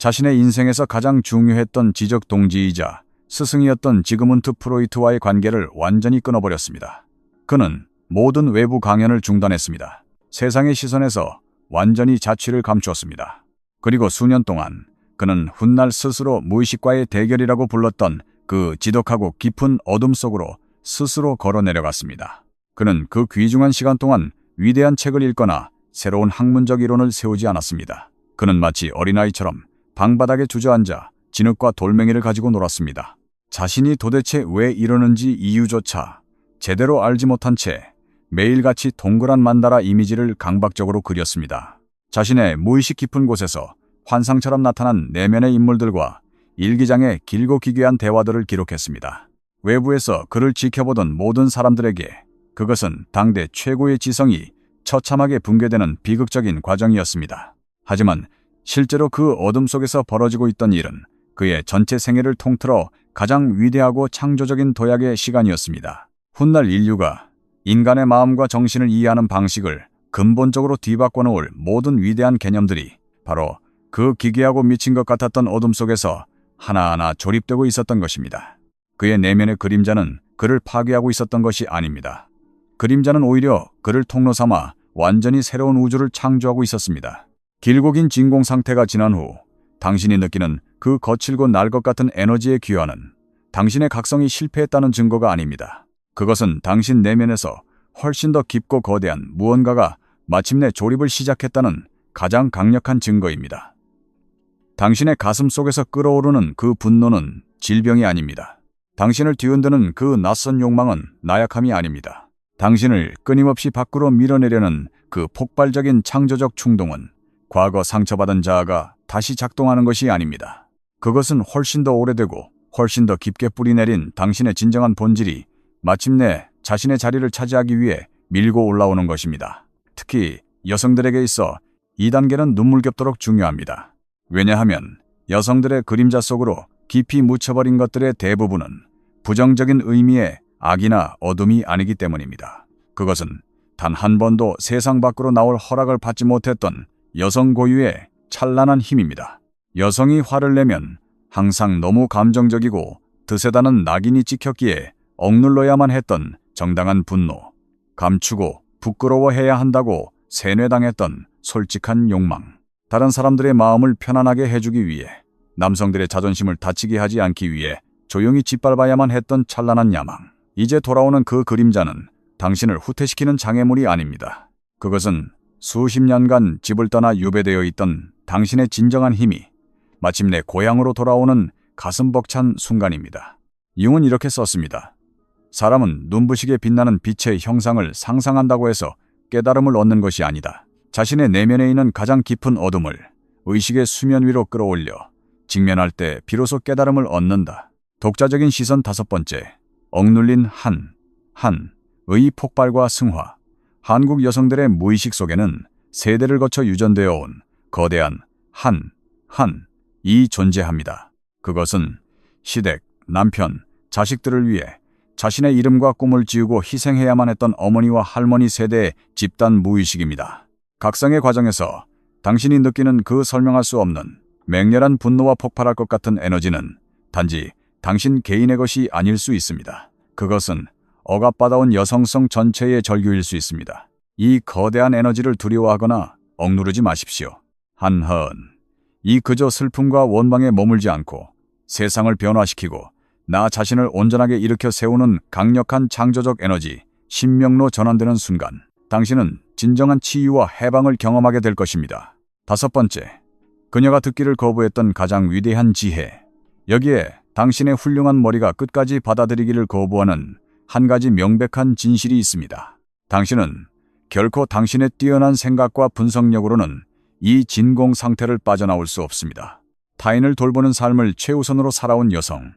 자신의 인생에서 가장 중요했던 지적 동지이자 스승이었던 지그문트 프로이트와의 관계를 완전히 끊어버렸습니다. 그는 모든 외부 강연을 중단했습니다. 세상의 시선에서 완전히 자취를 감추었습니다. 그리고 수년 동안 그는 훗날 스스로 무의식과의 대결이라고 불렀던 그 지독하고 깊은 어둠 속으로 스스로 걸어 내려갔습니다. 그는 그 귀중한 시간 동안 위대한 책을 읽거나 새로운 학문적 이론을 세우지 않았습니다. 그는 마치 어린아이처럼 방바닥에 주저앉아 진흙과 돌멩이를 가지고 놀았습니다. 자신이 도대체 왜 이러는지 이유조차 제대로 알지 못한 채 매일같이 동그란 만다라 이미지를 강박적으로 그렸습니다. 자신의 무의식 깊은 곳에서 환상처럼 나타난 내면의 인물들과 일기장에 길고 기괴한 대화들을 기록했습니다. 외부에서 그를 지켜보던 모든 사람들에게 그것은 당대 최고의 지성이 처참하게 붕괴되는 비극적인 과정이었습니다. 하지만 실제로 그 어둠 속에서 벌어지고 있던 일은 그의 전체 생애를 통틀어 가장 위대하고 창조적인 도약의 시간이었습니다. 훗날 인류가 인간의 마음과 정신을 이해하는 방식을 근본적으로 뒤바꿔 놓을 모든 위대한 개념들이 바로 그 기괴하고 미친 것 같았던 어둠 속에서 하나하나 조립되고 있었던 것입니다. 그의 내면의 그림자는 그를 파괴하고 있었던 것이 아닙니다. 그림자는 오히려 그를 통로 삼아 완전히 새로운 우주를 창조하고 있었습니다. 길고 긴 진공 상태가 지난 후 당신이 느끼는 그 거칠고 날 것 같은 에너지의 귀환은 당신의 각성이 실패했다는 증거가 아닙니다. 그것은 당신 내면에서 훨씬 더 깊고 거대한 무언가가 마침내 조립을 시작했다는 가장 강력한 증거입니다. 당신의 가슴 속에서 끓어오르는 그 분노는 질병이 아닙니다. 당신을 뒤흔드는 그 낯선 욕망은 나약함이 아닙니다. 당신을 끊임없이 밖으로 밀어내려는 그 폭발적인 창조적 충동은 과거 상처받은 자아가 다시 작동하는 것이 아닙니다. 그것은 훨씬 더 오래되고 훨씬 더 깊게 뿌리내린 당신의 진정한 본질이 마침내 자신의 자리를 차지하기 위해 밀고 올라오는 것입니다. 특히 여성들에게 있어 이 단계는 눈물겹도록 중요합니다. 왜냐하면 여성들의 그림자 속으로 깊이 묻혀버린 것들의 대부분은 부정적인 의미의 악이나 어둠이 아니기 때문입니다. 그것은 단 한 번도 세상 밖으로 나올 허락을 받지 못했던 여성 고유의 찬란한 힘입니다. 여성이 화를 내면 항상 너무 감정적이고 드세다는 낙인이 찍혔기에 억눌러야만 했던 정당한 분노, 감추고 부끄러워해야 한다고 세뇌당했던 솔직한 욕망, 다른 사람들의 마음을 편안하게 해주기 위해 남성들의 자존심을 다치게 하지 않기 위해 조용히 짓밟아야만 했던 찬란한 야망. 이제 돌아오는 그 그림자는 당신을 후퇴시키는 장애물이 아닙니다. 그것은 수십 년간 집을 떠나 유배되어 있던 당신의 진정한 힘이 마침내 고향으로 돌아오는 가슴 벅찬 순간입니다. 융은 이렇게 썼습니다. 사람은 눈부시게 빛나는 빛의 형상을 상상한다고 해서 깨달음을 얻는 것이 아니다. 자신의 내면에 있는 가장 깊은 어둠을 의식의 수면 위로 끌어올려 직면할 때 비로소 깨달음을 얻는다. 독자적인 시선 5번째. 억눌린 한의 폭발과 승화. 한국 여성들의 무의식 속에는 세대를 거쳐 유전되어 온 거대한 한이 존재합니다. 그것은 시댁, 남편, 자식들을 위해 자신의 이름과 꿈을 지우고 희생해야만 했던 어머니와 할머니 세대의 집단 무의식입니다. 각성의 과정에서 당신이 느끼는 그 설명할 수 없는 맹렬한 분노와 폭발할 것 같은 에너지는 단지 당신 개인의 것이 아닐 수 있습니다. 그것은 억압받아온 여성성 전체의 절규일 수 있습니다. 이 거대한 에너지를 두려워하거나 억누르지 마십시오. 한헌, 이 그저 슬픔과 원망에 머물지 않고 세상을 변화시키고 나 자신을 온전하게 일으켜 세우는 강력한 창조적 에너지, 신명로 전환되는 순간 당신은 진정한 치유와 해방을 경험하게 될 것입니다. 5번째, 그녀가 듣기를 거부했던 가장 위대한 지혜. 여기에 당신의 훌륭한 머리가 끝까지 받아들이기를 거부하는 한 가지 명백한 진실이 있습니다. 당신은 결코 당신의 뛰어난 생각과 분석력으로는 이 진공 상태를 빠져나올 수 없습니다. 타인을 돌보는 삶을 최우선으로 살아온 여성,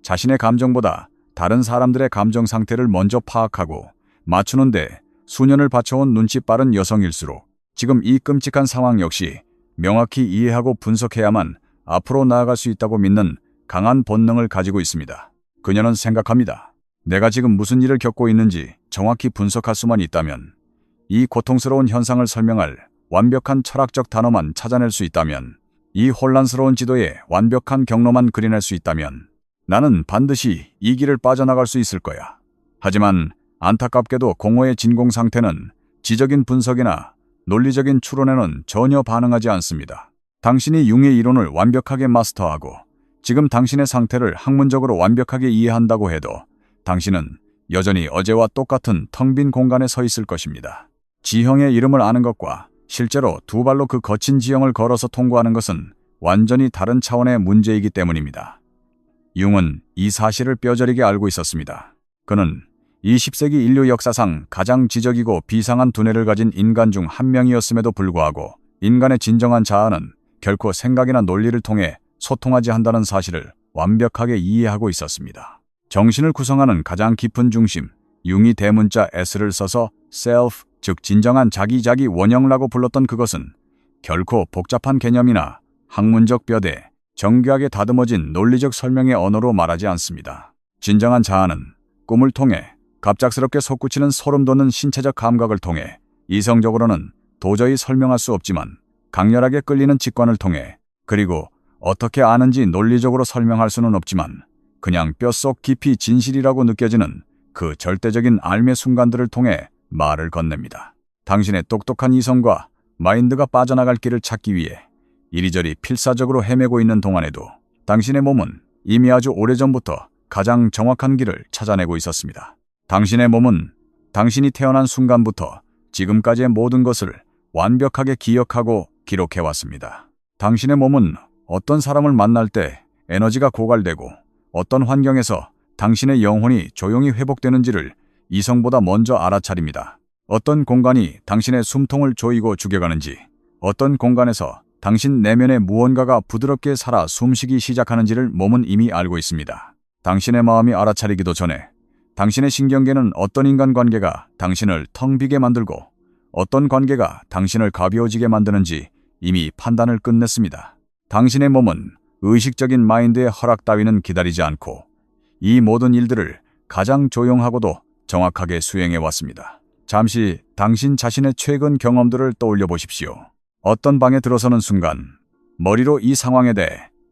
자신의 감정보다 다른 사람들의 감정 상태를 먼저 파악하고 맞추는데 수년을 바쳐온 눈치 빠른 여성일수록 지금 이 끔찍한 상황 역시 명확히 이해하고 분석해야만 앞으로 나아갈 수 있다고 믿는 강한 본능을 가지고 있습니다. 그녀는 생각합니다. 내가 지금 무슨 일을 겪고 있는지 정확히 분석할 수만 있다면, 이 고통스러운 현상을 설명할 완벽한 철학적 단어만 찾아낼 수 있다면, 이 혼란스러운 지도에 완벽한 경로만 그려낼 수 있다면 나는 반드시 이 길을 빠져나갈 수 있을 거야. 하지만 안타깝게도 공허의 진공 상태는 지적인 분석이나 논리적인 추론에는 전혀 반응하지 않습니다. 당신이 융의 이론을 완벽하게 마스터하고 지금 당신의 상태를 학문적으로 완벽하게 이해한다고 해도 당신은 여전히 어제와 똑같은 텅 빈 공간에 서 있을 것입니다. 지형의 이름을 아는 것과 실제로 두 발로 그 거친 지형을 걸어서 통과하는 것은 완전히 다른 차원의 문제이기 때문입니다. 융은 이 사실을 뼈저리게 알고 있었습니다. 그는 20세기 인류 역사상 가장 지적이고 비상한 두뇌를 가진 인간 중 한 명이었음에도 불구하고 인간의 진정한 자아는 결코 생각이나 논리를 통해 소통하지 않는다는 사실을 완벽하게 이해하고 있었습니다. 정신을 구성하는 가장 깊은 중심, 융이 대문자 S를 써서 self, 즉 진정한 자기 원형이라고 불렀던 그것은 결코 복잡한 개념이나 학문적 뼈대, 정교하게 다듬어진 논리적 설명의 언어로 말하지 않습니다. 진정한 자아는 꿈을 통해 갑작스럽게 솟구치는 소름 돋는 신체적 감각을 통해 이성적으로는 도저히 설명할 수 없지만 강렬하게 끌리는 직관을 통해, 그리고 어떻게 아는지 논리적으로 설명할 수는 없지만 그냥 뼛속 깊이 진실이라고 느껴지는 그 절대적인 알매 순간들을 통해 말을 건넵니다. 당신의 똑똑한 이성과 마인드가 빠져나갈 길을 찾기 위해 이리저리 필사적으로 헤매고 있는 동안에도 당신의 몸은 이미 아주 오래전부터 가장 정확한 길을 찾아내고 있었습니다. 당신의 몸은 당신이 태어난 순간부터 지금까지의 모든 것을 완벽하게 기억하고 기록해왔습니다. 당신의 몸은 어떤 사람을 만날 때 에너지가 고갈되고 어떤 환경에서 당신의 영혼이 조용히 회복되는지를 이성보다 먼저 알아차립니다. 어떤 공간이 당신의 숨통을 조이고 죽여가는지, 어떤 공간에서 당신 내면의 무언가가 부드럽게 살아 숨쉬기 시작하는지를 몸은 이미 알고 있습니다. 당신의 마음이 알아차리기도 전에 당신의 신경계는 어떤 인간관계가 당신을 텅 비게 만들고 어떤 관계가 당신을 가벼워지게 만드는지 이미 판단을 끝냈습니다. 당신의 몸은 의식적인 마인드의 허락 따위는 기다리지 않고 이 모든 일들을 가장 조용하고도 정확하게 수행해왔습니다. 잠시 당신 자신의 최근 경험들을 떠올려 보십시오. 어떤 방에 들어서는 순간 머리로 이 상황에 대해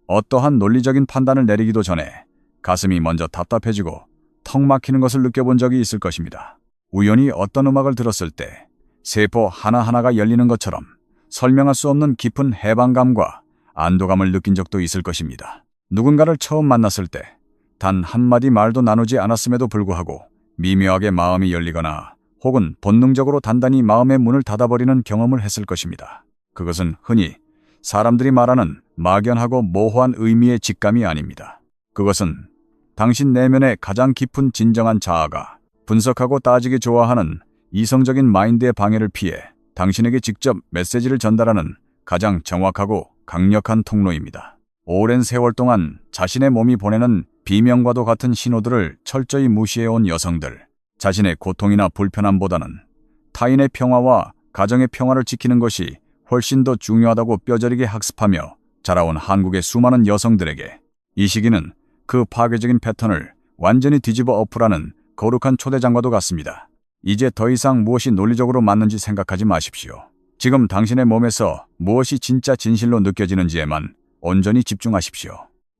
어떠한 논리적인 판단을 내리기도 전에 가슴이 먼저 답답해지고 턱 막히는 것을 느껴본 적이 있을 것입니다. 우연히 어떤 음악을 들었을 때 세포 하나하나가 열리는 것처럼 설명할 수 없는 깊은 해방감과 안도감을 느낀 적도 있을 것입니다. 누군가를 처음 만났을 때 단 한마디 말도 나누지 않았음에도 불구하고 미묘하게 마음이 열리거나 혹은 본능적으로 단단히 마음의 문을 닫아버리는 경험을 했을 것입니다. 그것은 흔히 사람들이 말하는 막연하고 모호한 의미의 직감이 아닙니다. 그것은 당신 내면의 가장 깊은 진정한 자아가 분석하고 따지기 좋아하는 이성적인 마인드의 방해를 피해 당신에게 직접 메시지를 전달하는 가장 정확하고 강력한 통로입니다. 오랜 세월 동안 자신의 몸이 보내는 비명과도 같은 신호들을 철저히 무시해온 여성들, 자신의 고통이나 불편함보다는 타인의 평화와 가정의 평화를 지키는 것이 훨씬 더 중요하다고 뼈저리게 학습하며 자라온 한국의 수많은 여성들에게 이 시기는 그 파괴적인 패턴을 완전히 뒤집어 엎으라는 거룩한 초대장과도 같습니다. 이제 더 이상 무엇이 논리적으로 맞는지 생각하지 마십시오. 지금 당신의 몸에서 무엇이 진짜 진실로 느껴지는지에만 온전히 집중하십시오.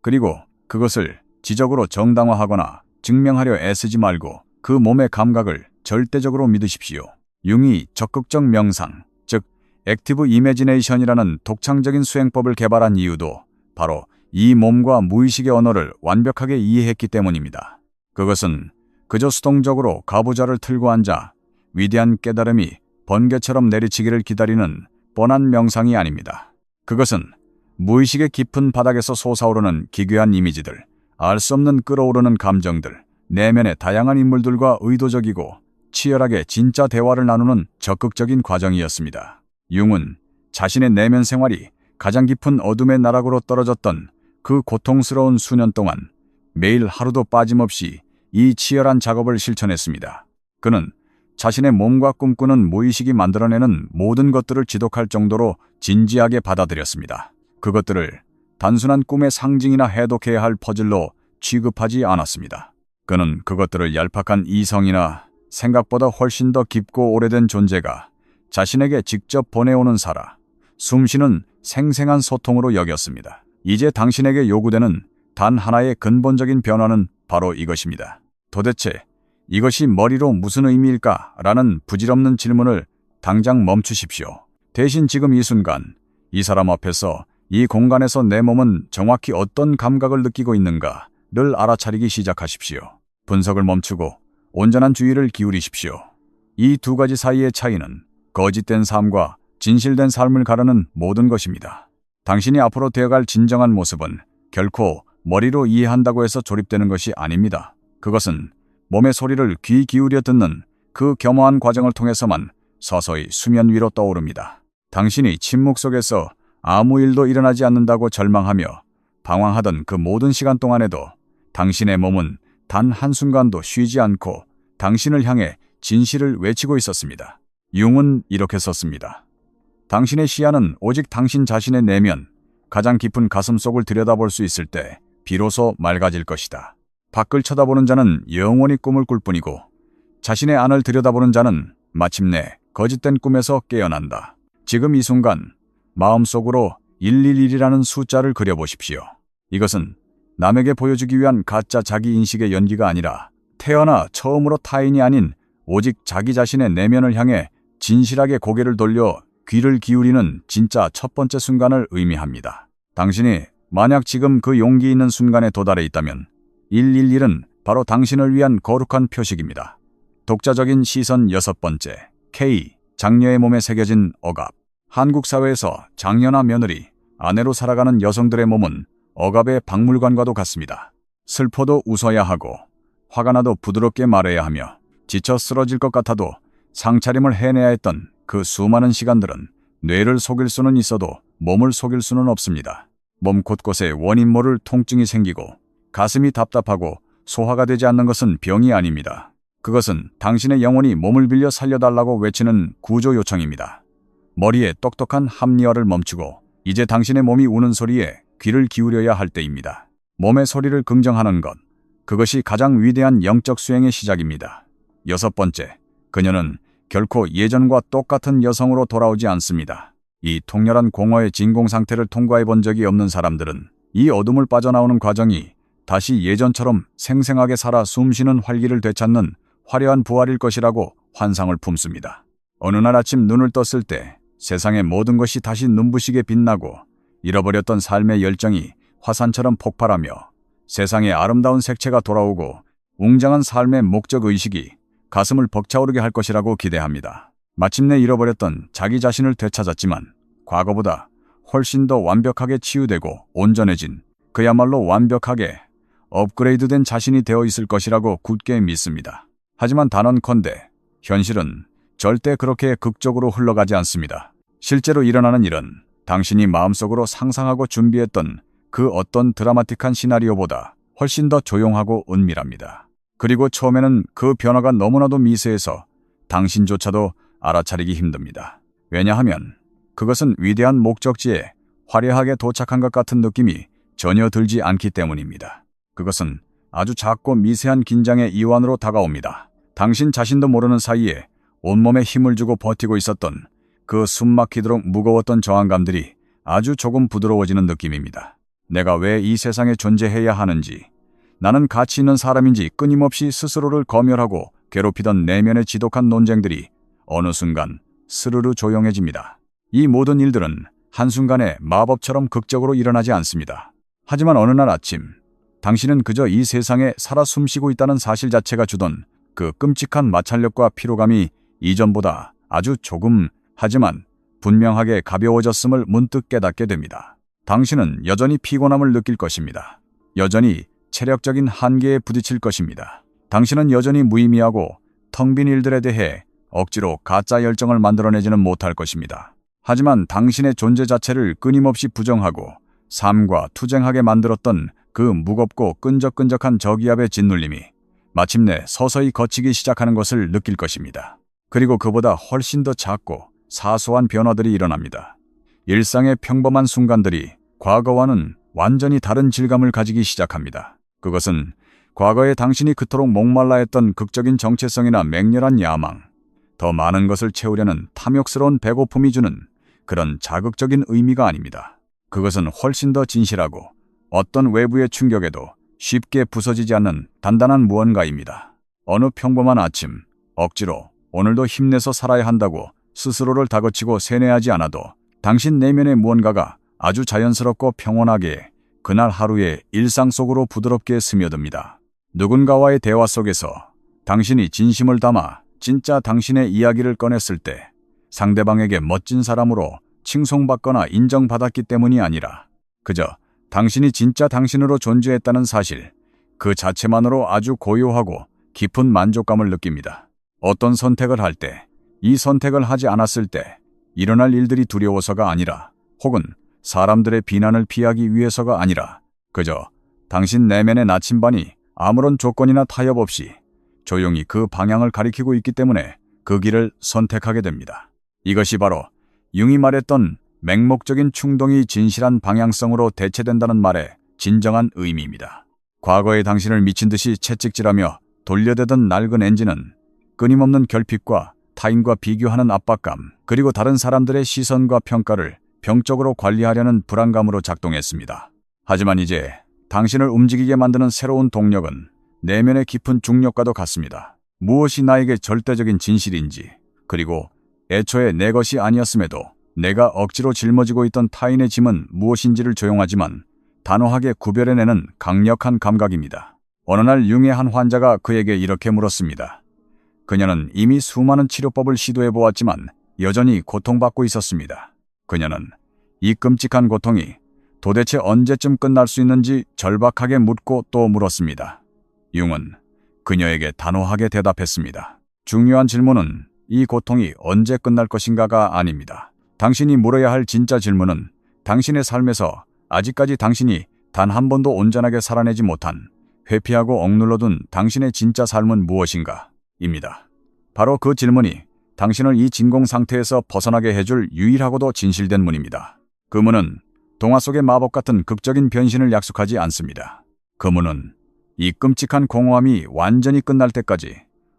그리고 그것을 지적으로 정당화하거나 증명하려 애쓰지 말고 그 몸의 감각을 절대적으로 믿으십시오. 융이 적극적 명상, 즉 액티브 이매지네이션이라는 독창적인 수행법을 개발한 이유도 바로 이 몸과 무의식의 언어를 완벽하게 이해했기 때문입니다. 그것은 그저 수동적으로 가부좌를 틀고 앉아 위대한 깨달음이 번개처럼 내리치기를 기다리는 뻔한 명상이 아닙니다. 그것은 무의식의 깊은 바닥에서 솟아오르는 기괴한 이미지들, 알 수 없는 끓어오르는 감정들, 내면의 다양한 인물들과 의도적이고 치열하게 진짜 대화를 나누는 적극적인 과정이었습니다. 융은 자신의 내면 생활이 가장 깊은 어둠의 나락으로 떨어졌던 그 고통스러운 수년 동안 매일 하루도 빠짐없이 이 치열한 작업을 실천했습니다. 그는 자신의 몸과 꿈꾸는 무의식이 만들어내는 모든 것들을 지독할 정도로 진지하게 받아들였습니다. 그것들을 단순한 꿈의 상징이나 해독해야 할 퍼즐로 취급하지 않았습니다. 그는 그것들을 얄팍한 이성이나 생각보다 훨씬 더 깊고 오래된 존재가 자신에게 직접 보내오는 살아 숨쉬는 생생한 소통으로 여겼습니다. 이제 당신에게 요구되는 단 하나의 근본적인 변화는 바로 이것입니다. 도대체 이것이 머리로 무슨 의미일까? 라는 부질없는 질문을 당장 멈추십시오. 대신 지금 이 순간 이 사람 앞에서 이 공간에서 내 몸은 정확히 어떤 감각을 느끼고 있는가를 알아차리기 시작하십시오. 분석을 멈추고 온전한 주의를 기울이십시오. 이 두 가지 사이의 차이는 거짓된 삶과 진실된 삶을 가르는 모든 것입니다. 당신이 앞으로 되어갈 진정한 모습은 결코 머리로 이해한다고 해서 조립되는 것이 아닙니다. 그것은 몸의 소리를 귀 기울여 듣는 그 겸허한 과정을 통해서만 서서히 수면 위로 떠오릅니다. 당신이 침묵 속에서 아무 일도 일어나지 않는다고 절망하며 방황하던 그 모든 시간 동안에도 당신의 몸은 단 한순간도 쉬지 않고 당신을 향해 진실을 외치고 있었습니다. 융은 이렇게 썼습니다. 당신의 시야는 오직 당신 자신의 내면, 가장 깊은 가슴속을 들여다볼 수 있을 때 비로소 맑아질 것이다. 밖을 쳐다보는 자는 영원히 꿈을 꿀 뿐이고 자신의 안을 들여다보는 자는 마침내 거짓된 꿈에서 깨어난다. 지금 이 순간 마음속으로 111이라는 숫자를 그려보십시오. 이것은 남에게 보여주기 위한 가짜 자기인식의 연기가 아니라 태어나 처음으로 타인이 아닌 오직 자기 자신의 내면을 향해 진실하게 고개를 돌려 귀를 기울이는 진짜 첫 번째 순간을 의미합니다. 당신이 만약 지금 그 용기 있는 순간에 도달해 있다면 111은 바로 당신을 위한 거룩한 표식입니다. 독자적인 시선 6번째, K, 장녀의 몸에 새겨진 억압. 한국 사회에서 장녀나 며느리, 아내로 살아가는 여성들의 몸은 억압의 박물관과도 같습니다. 슬퍼도 웃어야 하고 화가 나도 부드럽게 말해야 하며 지쳐 쓰러질 것 같아도 상차림을 해내야 했던 그 수많은 시간들은 뇌를 속일 수는 있어도 몸을 속일 수는 없습니다. 몸 곳곳에 원인 모를 통증이 생기고 가슴이 답답하고 소화가 되지 않는 것은 병이 아닙니다. 그것은 당신의 영혼이 몸을 빌려 살려달라고 외치는 구조 요청입니다. 머리에 똑똑한 합리화를 멈추고 이제 당신의 몸이 우는 소리에 귀를 기울여야 할 때입니다. 몸의 소리를 긍정하는 것, 그것이 가장 위대한 영적 수행의 시작입니다. 6번째, 그녀는 결코 예전과 똑같은 여성으로 돌아오지 않습니다. 이 통렬한 공허의 진공 상태를 통과해 본 적이 없는 사람들은 이 어둠을 빠져나오는 과정이 다시 예전처럼 생생하게 살아 숨쉬는 활기를 되찾는 화려한 부활일 것이라고 환상을 품습니다. 어느 날 아침 눈을 떴을 때 세상의 모든 것이 다시 눈부시게 빛나고 잃어버렸던 삶의 열정이 화산처럼 폭발하며 세상의 아름다운 색채가 돌아오고 웅장한 삶의 목적의식이 가슴을 벅차오르게 할 것이라고 기대합니다. 마침내 잃어버렸던 자기 자신을 되찾았지만 과거보다 훨씬 더 완벽하게 치유되고 온전해진, 그야말로 완벽하게 업그레이드된 자신이 되어 있을 것이라고 굳게 믿습니다. 하지만 단언컨대 현실은 절대 그렇게 극적으로 흘러가지 않습니다. 실제로 일어나는 일은 당신이 마음속으로 상상하고 준비했던 그 어떤 드라마틱한 시나리오보다 훨씬 더 조용하고 은밀합니다. 그리고 처음에는 그 변화가 너무나도 미세해서 당신조차도 알아차리기 힘듭니다. 왜냐하면 그것은 위대한 목적지에 화려하게 도착한 것 같은 느낌이 전혀 들지 않기 때문입니다. 그것은 아주 작고 미세한 긴장의 이완으로 다가옵니다. 당신 자신도 모르는 사이에 온몸에 힘을 주고 버티고 있었던 그 숨막히도록 무거웠던 저항감들이 아주 조금 부드러워지는 느낌입니다. 내가 왜 이 세상에 존재해야 하는지, 나는 가치 있는 사람인지 끊임없이 스스로를 검열하고 괴롭히던 내면의 지독한 논쟁들이 어느 순간 스르르 조용해집니다. 이 모든 일들은 한순간에 마법처럼 극적으로 일어나지 않습니다. 하지만 어느 날 아침, 당신은 그저 이 세상에 살아 숨쉬고 있다는 사실 자체가 주던 그 끔찍한 마찰력과 피로감이 이전보다 아주 조금, 하지만 분명하게 가벼워졌음을 문득 깨닫게 됩니다. 당신은 여전히 피곤함을 느낄 것입니다. 여전히 체력적인 한계에 부딪힐 것입니다. 당신은 여전히 무의미하고 텅 빈 일들에 대해 억지로 가짜 열정을 만들어내지는 못할 것입니다. 하지만 당신의 존재 자체를 끊임없이 부정하고 삶과 투쟁하게 만들었던 그 무겁고 끈적끈적한 저기압의 짓눌림이 마침내 서서히 걷히기 시작하는 것을 느낄 것입니다. 그리고 그보다 훨씬 더 작고 사소한 변화들이 일어납니다. 일상의 평범한 순간들이 과거와는 완전히 다른 질감을 가지기 시작합니다. 그것은 과거에 당신이 그토록 목말라 했던 극적인 정체성이나 맹렬한 야망, 더 많은 것을 채우려는 탐욕스러운 배고픔이 주는 그런 자극적인 의미가 아닙니다. 그것은 훨씬 더 진실하고 어떤 외부의 충격에도 쉽게 부서지지 않는 단단한 무언가입니다. 어느 평범한 아침, 억지로 오늘도 힘내서 살아야 한다고 스스로를 다그치고 세뇌하지 않아도 당신 내면의 무언가가 아주 자연스럽고 평온하게 그날 하루의 일상 속으로 부드럽게 스며듭니다. 누군가와의 대화 속에서 당신이 진심을 담아 진짜 당신의 이야기를 꺼냈을 때 상대방에게 멋진 사람으로 칭송받거나 인정받았기 때문이 아니라 그저 당신이 진짜 당신으로 존재했다는 사실, 그 자체만으로 아주 고요하고 깊은 만족감을 느낍니다. 어떤 선택을 할 때, 이 선택을 하지 않았을 때 일어날 일들이 두려워서가 아니라 혹은 사람들의 비난을 피하기 위해서가 아니라 그저 당신 내면의 나침반이 아무런 조건이나 타협 없이 조용히 그 방향을 가리키고 있기 때문에 그 길을 선택하게 됩니다. 이것이 바로 융이 말했던 맹목적인 충동이 진실한 방향성으로 대체된다는 말의 진정한 의미입니다. 과거의 당신을 미친 듯이 채찍질하며 돌려대던 낡은 엔진은 끊임없는 결핍과 타인과 비교하는 압박감, 그리고 다른 사람들의 시선과 평가를 병적으로 관리하려는 불안감으로 작동했습니다. 하지만 이제 당신을 움직이게 만드는 새로운 동력은 내면의 깊은 중력과도 같습니다. 무엇이 나에게 절대적인 진실인지, 그리고 애초에 내 것이 아니었음에도 내가 억지로 짊어지고 있던 타인의 짐은 무엇인지를 조용하지만 단호하게 구별해내는 강력한 감각입니다. 어느 날 융의 한 환자가 그에게 이렇게 물었습니다. 그녀는 이미 수많은 치료법을 시도해보았지만 여전히 고통받고 있었습니다. 그녀는 이 끔찍한 고통이 도대체 언제쯤 끝날 수 있는지 절박하게 묻고 또 물었습니다. 융은 그녀에게 단호하게 대답했습니다. 중요한 질문은 이 고통이 언제 끝날 것인가가 아닙니다. 당신이 물어야 할 진짜 질문은 당신의 삶에서 아직까지 당신이 단 한 번도 온전하게 살아내지 못한, 회피하고 억눌러둔 당신의 진짜 삶은 무엇인가? 입니다. 바로 그 질문이 당신을 이 진공 상태에서 벗어나게 해줄 유일하고도 진실된 문입니다. 그 문은 동화 속의 마법 같은 극적인 변신을 약속하지 않습니다. 그 문은 이 끔찍한 공허함이 완전히 끝날 때까지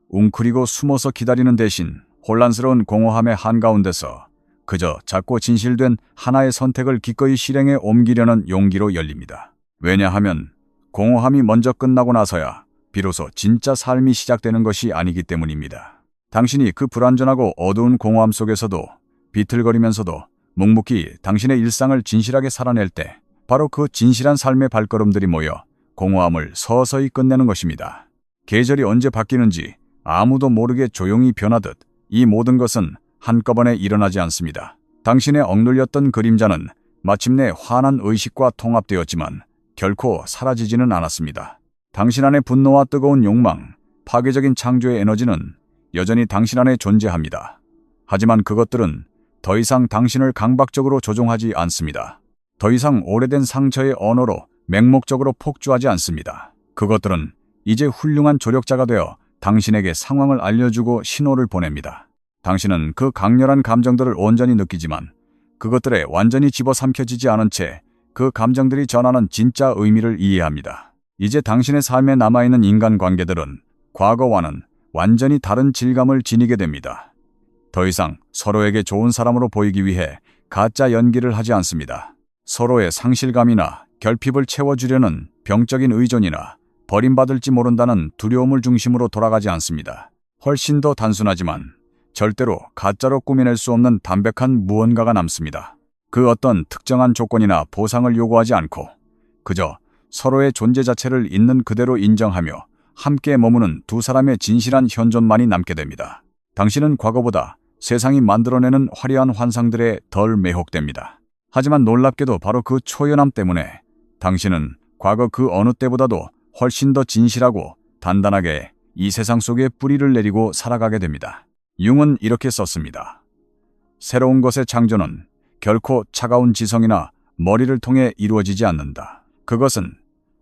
웅크리고 숨어서 기다리는 대신 혼란스러운 공허함의 한가운데서 그저 작고 진실된 하나의 선택을 기꺼이 실행에 옮기려는 용기로 열립니다. 왜냐하면 공허함이 먼저 끝나고 나서야 비로소 진짜 삶이 시작되는 것이 아니기 때문입니다. 당신이 그 불완전하고 어두운 공허함 속에서도 비틀거리면서도 묵묵히 당신의 일상을 진실하게 살아낼 때 바로 그 진실한 삶의 발걸음들이 모여 공허함을 서서히 끝내는 것입니다. 계절이 언제 바뀌는지 아무도 모르게 조용히 변하듯 이 모든 것은 한꺼번에 일어나지 않습니다. 당신의 억눌렸던 그림자는 마침내 환한 의식과 통합되었지만 결코 사라지지는 않았습니다. 당신 안의 분노와 뜨거운 욕망, 파괴적인 창조의 에너지는 여전히 당신 안에 존재합니다. 하지만 그것들은 더 이상 당신을 강박적으로 조종하지 않습니다. 더 이상 오래된 상처의 언어로 맹목적으로 폭주하지 않습니다. 그것들은 이제 훌륭한 조력자가 되어 당신에게 상황을 알려주고 신호를 보냅니다. 당신은 그 강렬한 감정들을 온전히 느끼지만 그것들에 완전히 집어삼켜지지 않은 채 그 감정들이 전하는 진짜 의미를 이해합니다. 이제 당신의 삶에 남아있는 인간관계들은 과거와는 완전히 다른 질감을 지니게 됩니다. 더 이상 서로에게 좋은 사람으로 보이기 위해 가짜 연기를 하지 않습니다. 서로의 상실감이나 결핍을 채워주려는 병적인 의존이나 버림받을지 모른다는 두려움을 중심으로 돌아가지 않습니다. 훨씬 더 단순하지만 절대로 가짜로 꾸며낼 수 없는 담백한 무언가가 남습니다. 그 어떤 특정한 조건이나 보상을 요구하지 않고 그저 서로의 존재 자체를 있는 그대로 인정하며 함께 머무는 두 사람의 진실한 현존만이 남게 됩니다. 당신은 과거보다 세상이 만들어내는 화려한 환상들에 덜 매혹됩니다. 하지만 놀랍게도 바로 그 초연함 때문에 당신은 과거 그 어느 때보다도 훨씬 더 진실하고 단단하게 이 세상 속에 뿌리를 내리고 살아가게 됩니다. 융은 이렇게 썼습니다. 새로운 것의 창조는 결코 차가운 지성이나 머리를 통해 이루어지지 않는다. 그것은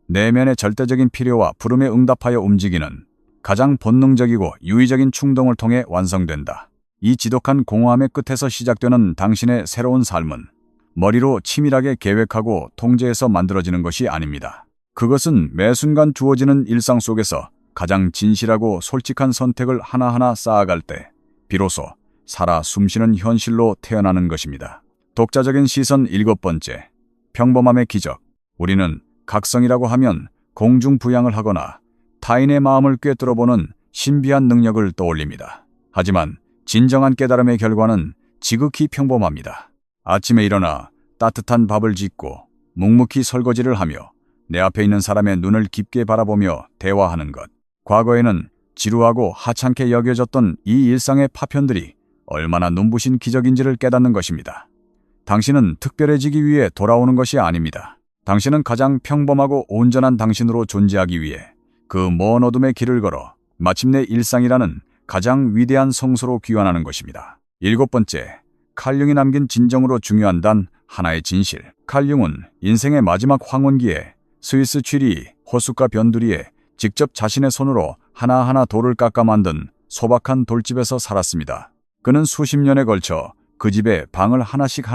내면의 절대적인 필요와 부름에 응답하여 움직이는 가장 본능적이고 유의적인 충동을 통해 완성된다. 이 지독한 공허함의 끝에서 시작되는 당신의 새로운 삶은 머리로 치밀하게 계획하고 통제해서 만들어지는 것이 아닙니다. 그것은 매 순간 주어지는 일상 속에서 가장 진실하고 솔직한 선택을 하나하나 쌓아갈 때 비로소 살아 숨쉬는 현실로 태어나는 것입니다. 독자적인 시선 7번째, 평범함의 기적. 우리는 각성이라고 하면 공중부양을 하거나 타인의 마음을 꿰뚫어보는 신비한 능력을 떠올립니다. 하지만 진정한 깨달음의 결과는 지극히 평범합니다. 아침에 일어나 따뜻한 밥을 짓고 묵묵히 설거지를 하며 내 앞에 있는 사람의 눈을 깊게 바라보며 대화하는 것. 과거에는 지루하고 하찮게 여겨졌던 이 일상의 파편들이 얼마나 눈부신 기적인지를 깨닫는 것입니다. 당신은 특별해지기 위해 돌아오는 것이 아닙니다. 당신은 가장 평범하고 온전한 당신으로 존재하기 위해 그 먼 어둠의 길을 걸어 마침내 일상이라는 가장 위대한 성소로 귀환하는 것입니다. 7번째, 칼 융이 남긴 진정으로 중요한 단 하나의 진실. 칼 융은 인생의 마지막 황혼기에 스위스 취리 호숫가 변두리에 직접 자신의 손으로 하나하나 돌을 깎아 만든 소박한 돌집에서 살았습니다. 그는 수십 년에 걸쳐 그 집에 방을 하나씩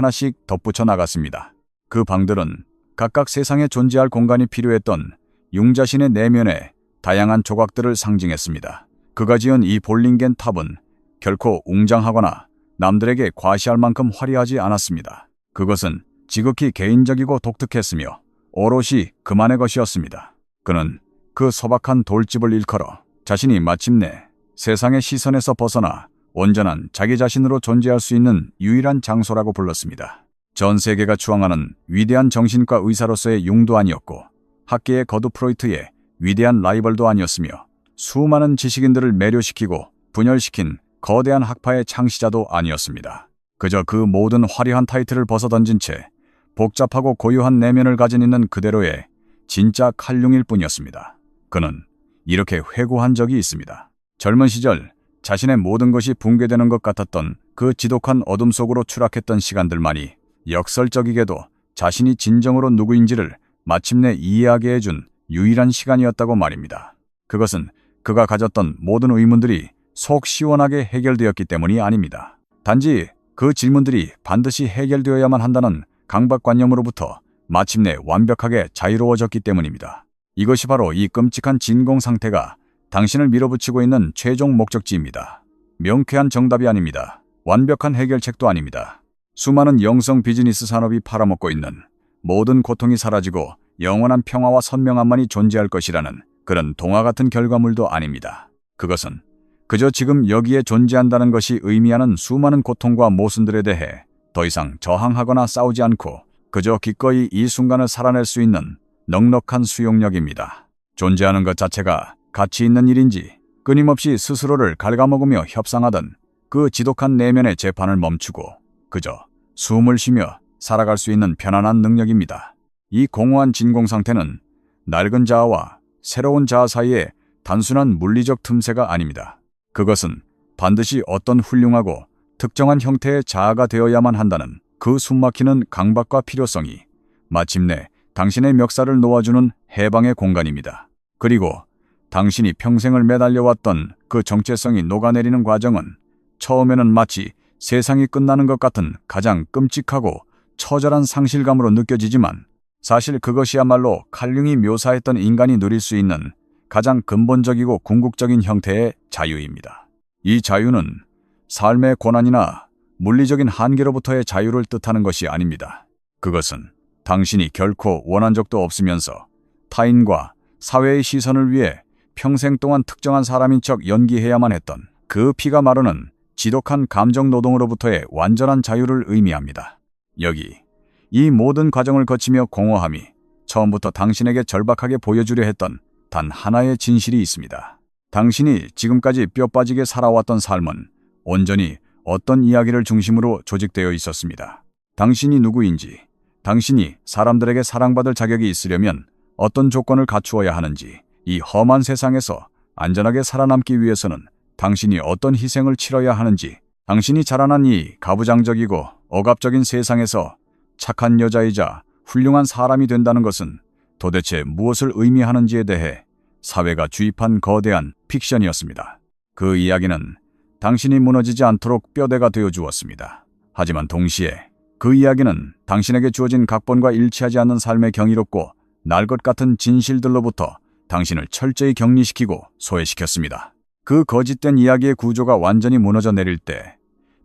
덧붙여 나갔습니다. 그 방들은 각각 세상에 존재할 공간이 필요했던 융 자신의 내면에 다양한 조각들을 상징했습니다. 그가 지은 이 볼링겐 탑은 결코 웅장하거나 남들에게 과시할 만큼 화려하지 않았습니다. 그것은 지극히 개인적이고 독특했으며 오롯이 그만의 것이었습니다. 그는 그 소박한 돌집을 일컬어 자신이 마침내 세상의 시선에서 벗어나 온전한 자기 자신으로 존재할 수 있는 유일한 장소라고 불렀습니다. 전 세계가 추앙하는 위대한 정신과 의사로서의 융도 아니었고 학계의 거두 프로이트의 위대한 라이벌도 아니었으며 수많은 지식인들을 매료시키고 분열시킨 거대한 학파의 창시자도 아니었습니다. 그저 그 모든 화려한 타이틀을 벗어던진 채 복잡하고 고유한 내면을 가진 있는 그대로의 진짜 칼융일 뿐이었습니다. 그는 이렇게 회고한 적이 있습니다. 젊은 시절 자신의 모든 것이 붕괴되는 것 같았던 그 지독한 어둠 속으로 추락했던 시간들만이 역설적이게도 자신이 진정으로 누구인지를 마침내 이해하게 해준 유일한 시간이었다고 말입니다. 그것은 그가 가졌던 모든 의문들이 속 시원하게 해결되었기 때문이 아닙니다. 단지 그 질문들이 반드시 해결되어야만 한다는 강박관념으로부터 마침내 완벽하게 자유로워졌기 때문입니다. 이것이 바로 이 끔찍한 진공 상태가 당신을 밀어붙이고 있는 최종 목적지입니다. 명쾌한 정답이 아닙니다. 완벽한 해결책도 아닙니다. 수많은 영성 비즈니스 산업이 팔아먹고 있는 모든 고통이 사라지고 영원한 평화와 선명함만이 존재할 것이라는 그런 동화 같은 결과물도 아닙니다. 그것은 그저 지금 여기에 존재한다는 것이 의미하는 수많은 고통과 모순들에 대해 더 이상 저항하거나 싸우지 않고 그저 기꺼이 이 순간을 살아낼 수 있는 넉넉한 수용력입니다. 존재하는 것 자체가 가치 있는 일인지 끊임없이 스스로를 갉아먹으며 협상하던 그 지독한 내면의 재판을 멈추고 그저 숨을 쉬며 살아갈 수 있는 편안한 능력입니다. 이 공허한 진공 상태는 낡은 자아와 새로운 자아 사이의 단순한 물리적 틈새가 아닙니다. 그것은 반드시 어떤 훌륭하고 특정한 형태의 자아가 되어야만 한다는 그 숨막히는 강박과 필요성이 마침내 당신의 멱살을 놓아주는 해방의 공간입니다. 그리고 당신이 평생을 매달려왔던 그 정체성이 녹아내리는 과정은 처음에는 마치 세상이 끝나는 것 같은 가장 끔찍하고 처절한 상실감으로 느껴지지만 사실 그것이야말로 칼융이 묘사했던 인간이 누릴 수 있는 가장 근본적이고 궁극적인 형태의 자유입니다. 이 자유는 삶의 고난이나 물리적인 한계로부터의 자유를 뜻하는 것이 아닙니다. 그것은 당신이 결코 원한 적도 없으면서 타인과 사회의 시선을 위해 평생 동안 특정한 사람인 척 연기해야만 했던 그 피가 마르는 지독한 감정 노동으로부터의 완전한 자유를 의미합니다. 여기 이 모든 과정을 거치며 공허함이 처음부터 당신에게 절박하게 보여주려 했던 단 하나의 진실이 있습니다. 당신이 지금까지 뼈 빠지게 살아왔던 삶은 온전히 어떤 이야기를 중심으로 조직되어 있었습니다. 당신이 누구인지, 당신이 사람들에게 사랑받을 자격이 있으려면 어떤 조건을 갖추어야 하는지, 이 험한 세상에서 안전하게 살아남기 위해서는 당신이 어떤 희생을 치러야 하는지, 당신이 자라난 이 가부장적이고 억압적인 세상에서 착한 여자이자 훌륭한 사람이 된다는 것은 도대체 무엇을 의미하는지에 대해 사회가 주입한 거대한 픽션이었습니다. 그 이야기는 당신이 무너지지 않도록 뼈대가 되어 주었습니다. 하지만 동시에 그 이야기는 당신에게 주어진 각본과 일치하지 않는 삶의 경이롭고 날 것 같은 진실들로부터 당신을 철저히 격리시키고 소외시켰습니다. 그 거짓된 이야기의 구조가 완전히 무너져 내릴 때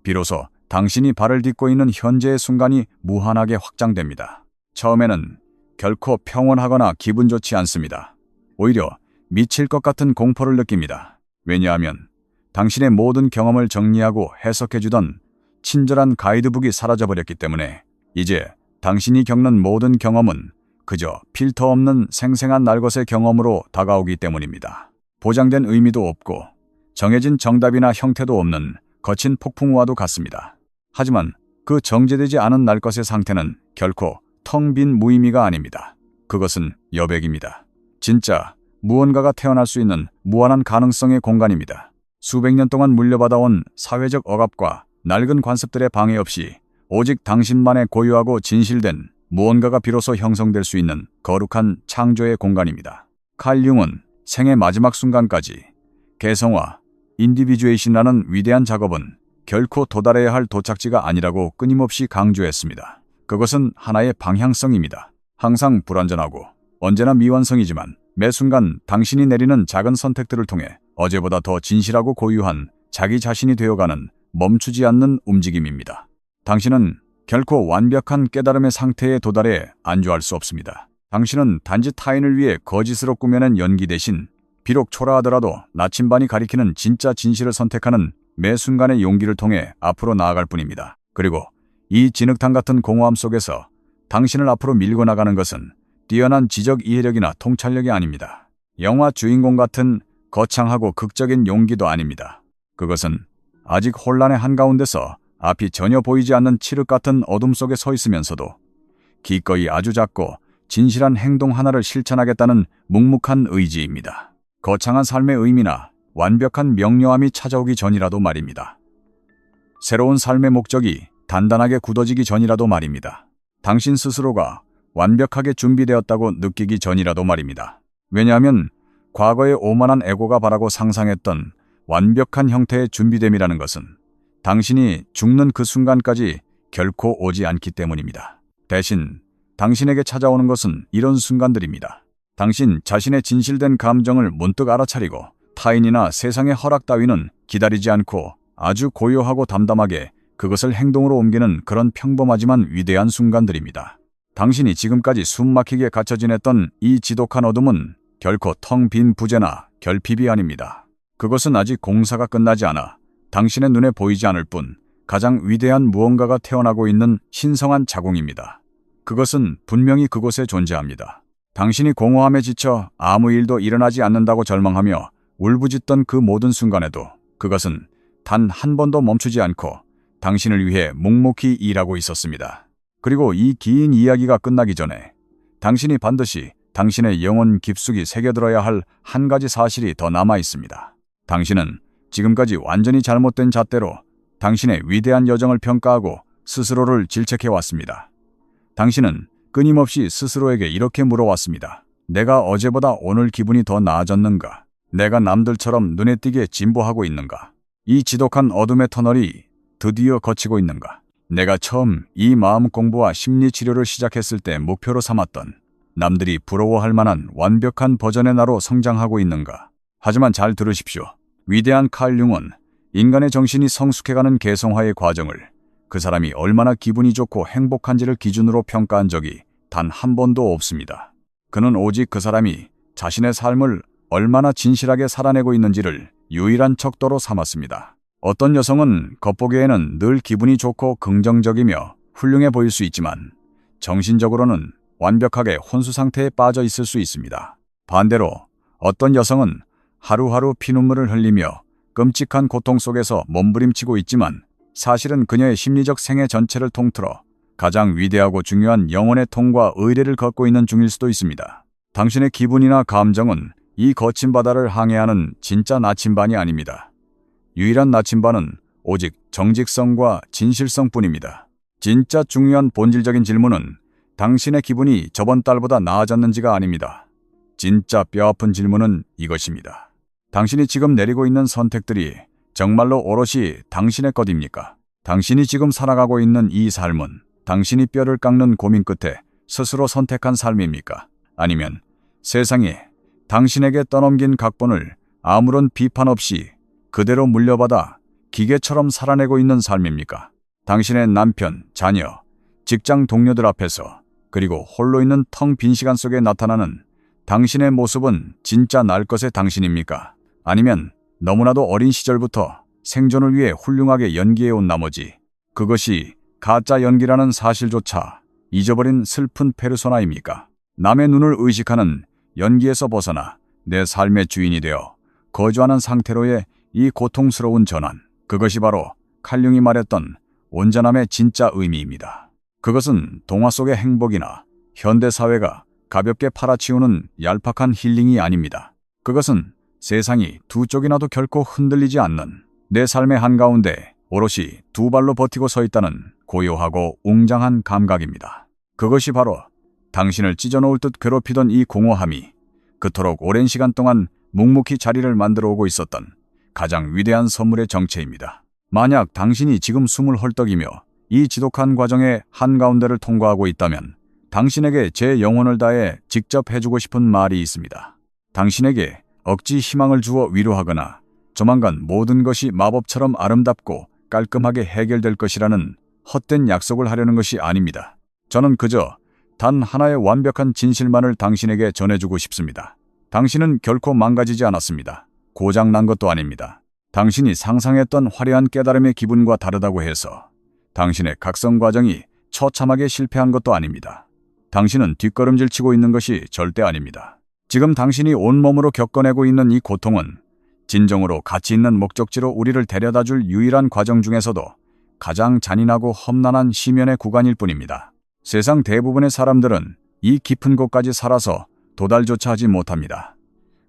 비로소 당신이 발을 딛고 있는 현재의 순간이 무한하게 확장됩니다. 처음에는 결코 평온하거나 기분 좋지 않습니다. 오히려 미칠 것 같은 공포를 느낍니다. 왜냐하면 당신의 모든 경험을 정리하고 해석해주던 친절한 가이드북이 사라져버렸기 때문에 이제 당신이 겪는 모든 경험은 그저 필터 없는 생생한 날것의 경험으로 다가오기 때문입니다. 보장된 의미도 없고 정해진 정답이나 형태도 없는 거친 폭풍우와도 같습니다. 하지만 그 정제되지 않은 날것의 상태는 결코 텅 빈 무의미가 아닙니다. 그것은 여백입니다. 진짜 무언가가 태어날 수 있는 무한한 가능성의 공간입니다. 수백 년 동안 물려받아온 사회적 억압과 낡은 관습들의 방해 없이 오직 당신만의 고유하고 진실된 무언가가 비로소 형성될 수 있는 거룩한 창조의 공간입니다. 칼 융은 생의 마지막 순간까지 개성화, 인디비주에이션이라는 위대한 작업은 결코 도달해야 할 도착지가 아니라고 끊임없이 강조했습니다. 그것은 하나의 방향성입니다. 항상 불완전하고 언제나 미완성이지만 매 순간 당신이 내리는 작은 선택들을 통해 어제보다 더 진실하고 고유한 자기 자신이 되어가는 멈추지 않는 움직임입니다. 당신은 결코 완벽한 깨달음의 상태에 도달해 안주할 수 없습니다. 당신은 단지 타인을 위해 거짓으로 꾸며낸 연기 대신 비록 초라하더라도 나침반이 가리키는 진짜 진실을 선택하는 매 순간의 용기를 통해 앞으로 나아갈 뿐입니다. 그리고 이 진흙탕 같은 공허함 속에서 당신을 앞으로 밀고 나가는 것은 뛰어난 지적 이해력이나 통찰력이 아닙니다. 영화 주인공 같은 거창하고 극적인 용기도 아닙니다. 그것은 아직 혼란의 한가운데서 앞이 전혀 보이지 않는 칠흑 같은 어둠 속에 서 있으면서도 기꺼이 아주 작고 진실한 행동 하나를 실천하겠다는 묵묵한 의지입니다. 거창한 삶의 의미나 완벽한 명료함이 찾아오기 전이라도 말입니다. 새로운 삶의 목적이 단단하게 굳어지기 전이라도 말입니다. 당신 스스로가 완벽하게 준비되었다고 느끼기 전이라도 말입니다. 왜냐하면 과거의 오만한 에고가 바라고 상상했던 완벽한 형태의 준비됨이라는 것은 당신이 죽는 그 순간까지 결코 오지 않기 때문입니다. 대신 당신에게 찾아오는 것은 이런 순간들입니다. 당신 자신의 진실된 감정을 문득 알아차리고 타인이나 세상의 허락 따위는 기다리지 않고 아주 고요하고 담담하게 그것을 행동으로 옮기는 그런 평범하지만 위대한 순간들입니다. 당신이 지금까지 숨막히게 갇혀 지냈던 이 지독한 어둠은 결코 텅 빈 부재나 결핍이 아닙니다. 그것은 아직 공사가 끝나지 않아 당신의 눈에 보이지 않을 뿐 가장 위대한 무언가가 태어나고 있는 신성한 자궁입니다. 그것은 분명히 그곳에 존재합니다. 당신이 공허함에 지쳐 아무 일도 일어나지 않는다고 절망하며 울부짖던 그 모든 순간에도 그것은 단 한 번도 멈추지 않고 당신을 위해 묵묵히 일하고 있었습니다. 그리고 이 긴 이야기가 끝나기 전에 당신이 반드시 당신의 영혼 깊숙이 새겨들어야 할 한 가지 사실이 더 남아 있습니다. 당신은 지금까지 완전히 잘못된 잣대로 당신의 위대한 여정을 평가하고 스스로를 질책해왔습니다. 당신은 끊임없이 스스로에게 이렇게 물어왔습니다. 내가 어제보다 오늘 기분이 더 나아졌는가? 내가 남들처럼 눈에 띄게 진보하고 있는가? 이 지독한 어둠의 터널이 드디어 거치고 있는가? 내가 처음 이 마음 공부와 심리 치료를 시작했을 때 목표로 삼았던 남들이 부러워할 만한 완벽한 버전의 나로 성장하고 있는가. 하지만 잘 들으십시오. 위대한 칼 융은 인간의 정신이 성숙해가는 개성화의 과정을 그 사람이 얼마나 기분이 좋고 행복한지를 기준으로 평가한 적이 단 한 번도 없습니다. 그는 오직 그 사람이 자신의 삶을 얼마나 진실하게 살아내고 있는지를 유일한 척도로 삼았습니다. 어떤 여성은 겉보기에는 늘 기분이 좋고 긍정적이며 훌륭해 보일 수 있지만 정신적으로는 완벽하게 혼수 상태에 빠져 있을 수 있습니다. 반대로 어떤 여성은 하루하루 피눈물을 흘리며 끔찍한 고통 속에서 몸부림치고 있지만 사실은 그녀의 심리적 생애 전체를 통틀어 가장 위대하고 중요한 영혼의 통과 의례를 걷고 있는 중일 수도 있습니다. 당신의 기분이나 감정은 이 거친 바다를 항해하는 진짜 나침반이 아닙니다. 유일한 나침반은 오직 정직성과 진실성뿐입니다. 진짜 중요한 본질적인 질문은 당신의 기분이 저번 달보다 나아졌는지가 아닙니다. 진짜 뼈아픈 질문은 이것입니다. 당신이 지금 내리고 있는 선택들이 정말로 오롯이 당신의 것입니까? 당신이 지금 살아가고 있는 이 삶은 당신이 뼈를 깎는 고민 끝에 스스로 선택한 삶입니까? 아니면 세상이 당신에게 떠넘긴 각본을 아무런 비판 없이 그대로 물려받아 기계처럼 살아내고 있는 삶입니까? 당신의 남편, 자녀, 직장 동료들 앞에서 그리고 홀로 있는 텅 빈 시간 속에 나타나는 당신의 모습은 진짜 날 것의 당신입니까? 아니면 너무나도 어린 시절부터 생존을 위해 훌륭하게 연기해온 나머지 그것이 가짜 연기라는 사실조차 잊어버린 슬픈 페르소나입니까? 남의 눈을 의식하는 연기에서 벗어나 내 삶의 주인이 되어 거주하는 상태로의 이 고통스러운 전환. 그것이 바로 칼 융이 말했던 온전함의 진짜 의미입니다. 그것은 동화 속의 행복이나 현대사회가 가볍게 팔아치우는 얄팍한 힐링이 아닙니다. 그것은 세상이 두 쪽이나도 결코 흔들리지 않는 내 삶의 한가운데 오롯이 두 발로 버티고 서 있다는 고요하고 웅장한 감각입니다. 그것이 바로 당신을 찢어놓을 듯 괴롭히던 이 공허함이 그토록 오랜 시간 동안 묵묵히 자리를 만들어 오고 있었던 가장 위대한 선물의 정체입니다. 만약 당신이 지금 숨을 헐떡이며 이 지독한 과정의 한가운데를 통과하고 있다면 당신에게 제 영혼을 다해 직접 해주고 싶은 말이 있습니다. 당신에게 억지 희망을 주어 위로하거나 조만간 모든 것이 마법처럼 아름답고 깔끔하게 해결될 것이라는 헛된 약속을 하려는 것이 아닙니다. 저는 그저 단 하나의 완벽한 진실만을 당신에게 전해주고 싶습니다. 당신은 결코 망가지지 않았습니다. 고장난 것도 아닙니다. 당신이 상상했던 화려한 깨달음의 기분과 다르다고 해서 당신의 각성 과정이 처참하게 실패한 것도 아닙니다. 당신은 뒷걸음질 치고 있는 것이 절대 아닙니다. 지금 당신이 온몸으로 겪어내고 있는 이 고통은 진정으로 가치 있는 목적지로 우리를 데려다줄 유일한 과정 중에서도 가장 잔인하고 험난한 시면의 구간일 뿐입니다. 세상 대부분의 사람들은 이 깊은 곳까지 살아서 도달조차 하지 못합니다.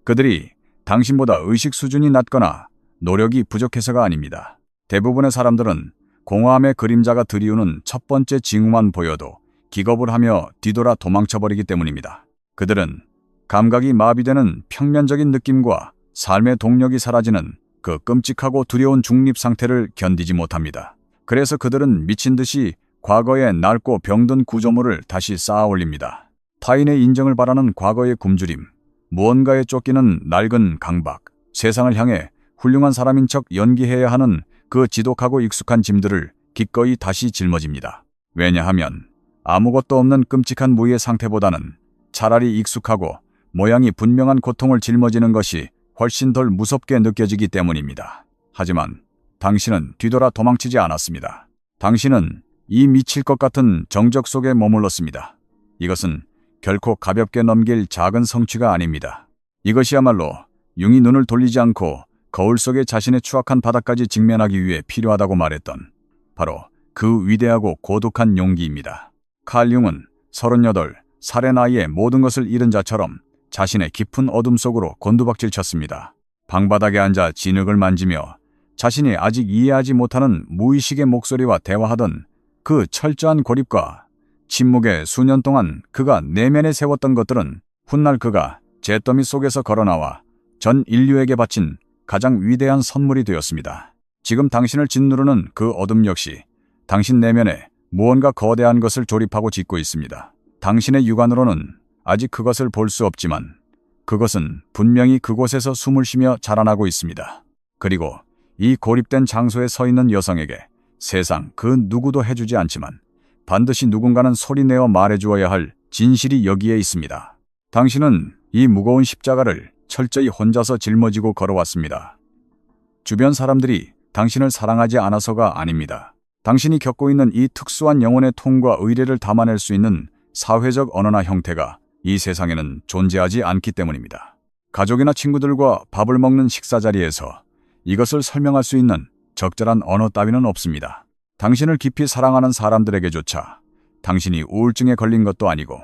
그들이 당신보다 의식 수준이 낮거나 노력이 부족해서가 아닙니다. 대부분의 사람들은 공허함의 그림자가 드리우는 첫 번째 징후만 보여도 기겁을 하며 뒤돌아 도망쳐버리기 때문입니다. 그들은 감각이 마비되는 평면적인 느낌과 삶의 동력이 사라지는 그 끔찍하고 두려운 중립 상태를 견디지 못합니다. 그래서 그들은 미친 듯이 과거의 낡고 병든 구조물을 다시 쌓아 올립니다. 타인의 인정을 바라는 과거의 굶주림, 무언가에 쫓기는 낡은 강박, 세상을 향해 훌륭한 사람인 척 연기해야 하는 그 지독하고 익숙한 짐들을 기꺼이 다시 짊어집니다. 왜냐하면 아무것도 없는 끔찍한 무의의 상태보다는 차라리 익숙하고 모양이 분명한 고통을 짊어지는 것이 훨씬 덜 무섭게 느껴지기 때문입니다. 하지만 당신은 뒤돌아 도망치지 않았습니다. 당신은 이 미칠 것 같은 정적 속에 머물렀습니다. 이것은 결코 가볍게 넘길 작은 성취가 아닙니다. 이것이야말로 융이 눈을 돌리지 않고 거울 속의 자신의 추악한 바닥까지 직면하기 위해 필요하다고 말했던 바로 그 위대하고 고독한 용기입니다. 칼 융은 38살의 나이에 모든 것을 잃은 자처럼 자신의 깊은 어둠 속으로 곤두박질 쳤습니다. 방바닥에 앉아 진흙을 만지며 자신이 아직 이해하지 못하는 무의식의 목소리와 대화하던 그 철저한 고립과 침묵에 수년 동안 그가 내면에 세웠던 것들은 훗날 그가 잿더미 속에서 걸어나와 전 인류에게 바친 가장 위대한 선물이 되었습니다. 지금 당신을 짓누르는 그 어둠 역시 당신 내면에 무언가 거대한 것을 조립하고 짓고 있습니다. 당신의 육안으로는 아직 그것을 볼 수 없지만 그것은 분명히 그곳에서 숨을 쉬며 자라나고 있습니다. 그리고 이 고립된 장소에 서 있는 여성에게 세상 그 누구도 해주지 않지만 반드시 누군가는 소리내어 말해주어야 할 진실이 여기에 있습니다. 당신은 이 무거운 십자가를 철저히 혼자서 짊어지고 걸어왔습니다. 주변 사람들이 당신을 사랑하지 않아서가 아닙니다. 당신이 겪고 있는 이 특수한 영혼의 통과 의례를 담아낼 수 있는 사회적 언어나 형태가 이 세상에는 존재하지 않기 때문입니다. 가족이나 친구들과 밥을 먹는 식사 자리에서 이것을 설명할 수 있는 적절한 언어 따위는 없습니다. 당신을 깊이 사랑하는 사람들에게조차 당신이 우울증에 걸린 것도 아니고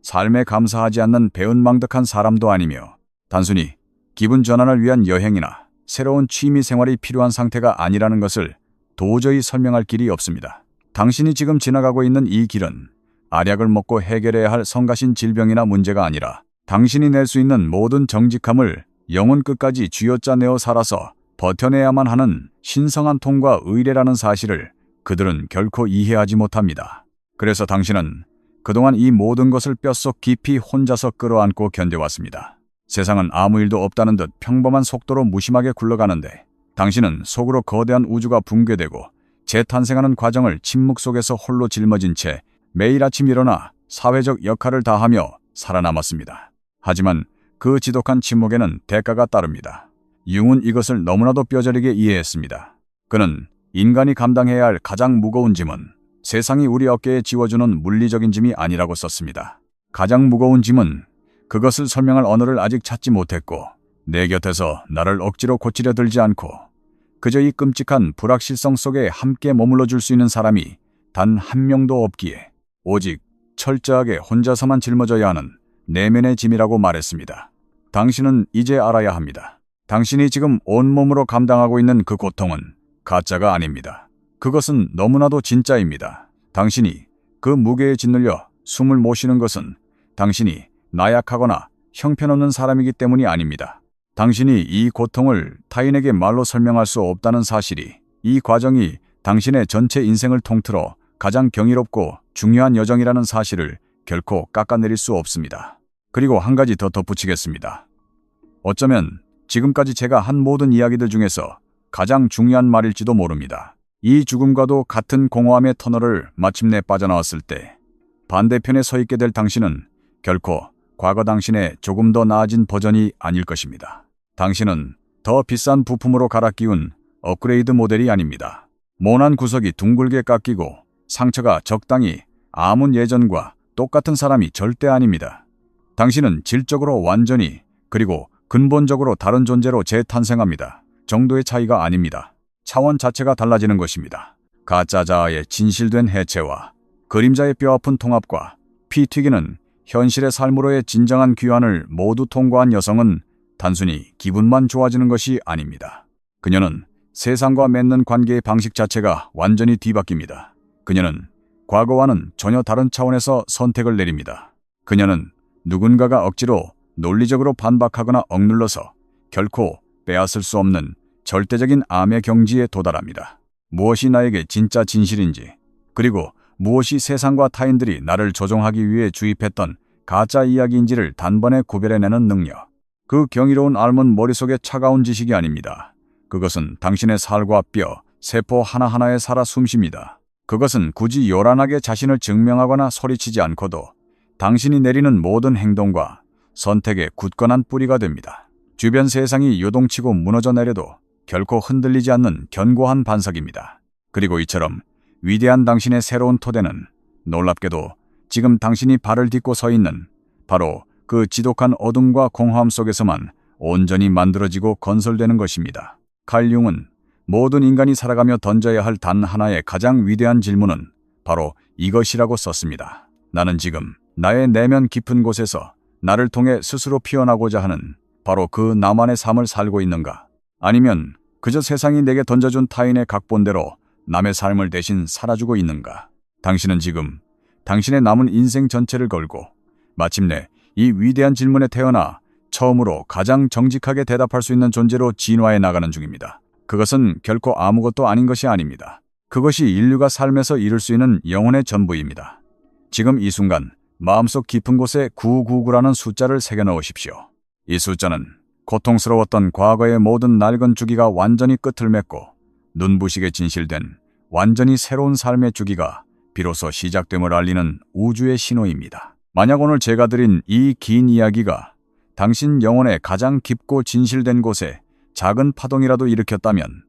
삶에 감사하지 않는 배은망덕한 사람도 아니며 단순히 기분 전환을 위한 여행이나 새로운 취미 생활이 필요한 상태가 아니라는 것을 도저히 설명할 길이 없습니다. 당신이 지금 지나가고 있는 이 길은 알약을 먹고 해결해야 할 성가신 질병이나 문제가 아니라 당신이 낼 수 있는 모든 정직함을 영혼 끝까지 쥐어짜내어 살아서 버텨내야만 하는 신성한 통과 의례라는 사실을 그들은 결코 이해하지 못합니다. 그래서 당신은 그동안 이 모든 것을 뼛속 깊이 혼자서 끌어안고 견뎌왔습니다. 세상은 아무 일도 없다는 듯 평범한 속도로 무심하게 굴러가는데 당신은 속으로 거대한 우주가 붕괴되고 재탄생하는 과정을 침묵 속에서 홀로 짊어진 채 매일 아침 일어나 사회적 역할을 다하며 살아남았습니다. 하지만 그 지독한 침묵에는 대가가 따릅니다. 융은 이것을 너무나도 뼈저리게 이해했습니다. 그는 인간이 감당해야 할 가장 무거운 짐은 세상이 우리 어깨에 지워주는 물리적인 짐이 아니라고 썼습니다. 가장 무거운 짐은 그것을 설명할 언어를 아직 찾지 못했고 내 곁에서 나를 억지로 고치려 들지 않고 그저 이 끔찍한 불확실성 속에 함께 머물러 줄 수 있는 사람이 단 한 명도 없기에 오직 철저하게 혼자서만 짊어져야 하는 내면의 짐이라고 말했습니다. 당신은 이제 알아야 합니다. 당신이 지금 온몸으로 감당하고 있는 그 고통은 가짜가 아닙니다. 그것은 너무나도 진짜입니다. 당신이 그 무게에 짓눌려 숨을 못 쉬는 것은 당신이 나약하거나 형편없는 사람이기 때문이 아닙니다. 당신이 이 고통을 타인에게 말로 설명할 수 없다는 사실이 이 과정이 당신의 전체 인생을 통틀어 가장 경이롭고 중요한 여정이라는 사실을 결코 깎아내릴 수 없습니다. 그리고 한 가지 더 덧붙이겠습니다. 어쩌면 지금까지 제가 한 모든 이야기들 중에서 가장 중요한 말일지도 모릅니다. 이 죽음과도 같은 공허함의 터널을 마침내 빠져나왔을 때 반대편에 서 있게 될 당신은 결코 과거 당신의 조금 더 나아진 버전이 아닐 것입니다. 당신은 더 비싼 부품으로 갈아 끼운 업그레이드 모델이 아닙니다. 모난 구석이 둥글게 깎이고 상처가 적당히 아문 예전과 똑같은 사람이 절대 아닙니다. 당신은 질적으로 완전히 그리고 근본적으로 다른 존재로 재탄생합니다. 정도의 차이가 아닙니다. 차원 자체가 달라지는 것입니다. 가짜 자아의 진실된 해체와 그림자의 뼈아픈 통합과 피 튀기는 현실의 삶으로의 진정한 귀환을 모두 통과한 여성은 단순히 기분만 좋아지는 것이 아닙니다. 그녀는 세상과 맺는 관계의 방식 자체가 완전히 뒤바뀝니다. 그녀는 과거와는 전혀 다른 차원에서 선택을 내립니다. 그녀는 누군가가 억지로 논리적으로 반박하거나 억눌러서 결코 빼앗을 수 없는 절대적인 암의 경지에 도달합니다. 무엇이 나에게 진짜 진실인지, 그리고 무엇이 세상과 타인들이 나를 조종하기 위해 주입했던 가짜 이야기인지를 단번에 구별해내는 능력. 그 경이로운 알은 머릿속의 차가운 지식이 아닙니다. 그것은 당신의 살과 뼈, 세포 하나하나에 살아 숨쉽니다. 그것은 굳이 요란하게 자신을 증명하거나 소리치지 않고도 당신이 내리는 모든 행동과 선택의 굳건한 뿌리가 됩니다. 주변 세상이 요동치고 무너져 내려도 결코 흔들리지 않는 견고한 반석입니다. 그리고 이처럼 위대한 당신의 새로운 토대는 놀랍게도 지금 당신이 발을 딛고 서 있는 바로 그 지독한 어둠과 공허함 속에서만 온전히 만들어지고 건설되는 것입니다. 칼 융은 모든 인간이 살아가며 던져야 할 단 하나의 가장 위대한 질문은 바로 이것이라고 썼습니다. 나는 지금 나의 내면 깊은 곳에서 나를 통해 스스로 피어나고자 하는 바로 그 나만의 삶을 살고 있는가? 아니면 그저 세상이 내게 던져준 타인의 각본대로 남의 삶을 대신 살아주고 있는가? 당신은 지금 당신의 남은 인생 전체를 걸고 마침내 이 위대한 질문에 태어나 처음으로 가장 정직하게 대답할 수 있는 존재로 진화해 나가는 중입니다. 그것은 결코 아무것도 아닌 것이 아닙니다. 그것이 인류가 삶에서 이룰 수 있는 영혼의 전부입니다. 지금 이 순간 마음속 깊은 곳에 999라는 숫자를 새겨 넣으십시오. 이 숫자는 고통스러웠던 과거의 모든 낡은 주기가 완전히 끝을 맺고 눈부시게 진실된 완전히 새로운 삶의 주기가 비로소 시작됨을 알리는 우주의 신호입니다. 만약 오늘 제가 드린 이 긴 이야기가 당신 영혼의 가장 깊고 진실된 곳에 작은 파동이라도 일으켰다면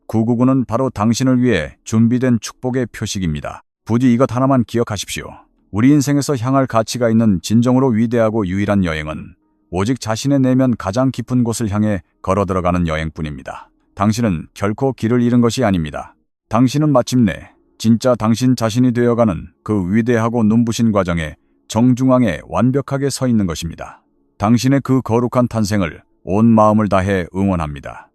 999는 바로 당신을 위해 준비된 축복의 표식입니다. 부디 이것 하나만 기억하십시오. 우리 인생에서 향할 가치가 있는 진정으로 위대하고 유일한 여행은 오직 자신의 내면 가장 깊은 곳을 향해 걸어 들어가는 여행뿐입니다. 당신은 결코 길을 잃은 것이 아닙니다. 당신은 마침내 진짜 당신 자신이 되어가는 그 위대하고 눈부신 과정의 정중앙에 완벽하게 서 있는 것입니다. 당신의 그 거룩한 탄생을 온 마음을 다해 응원합니다.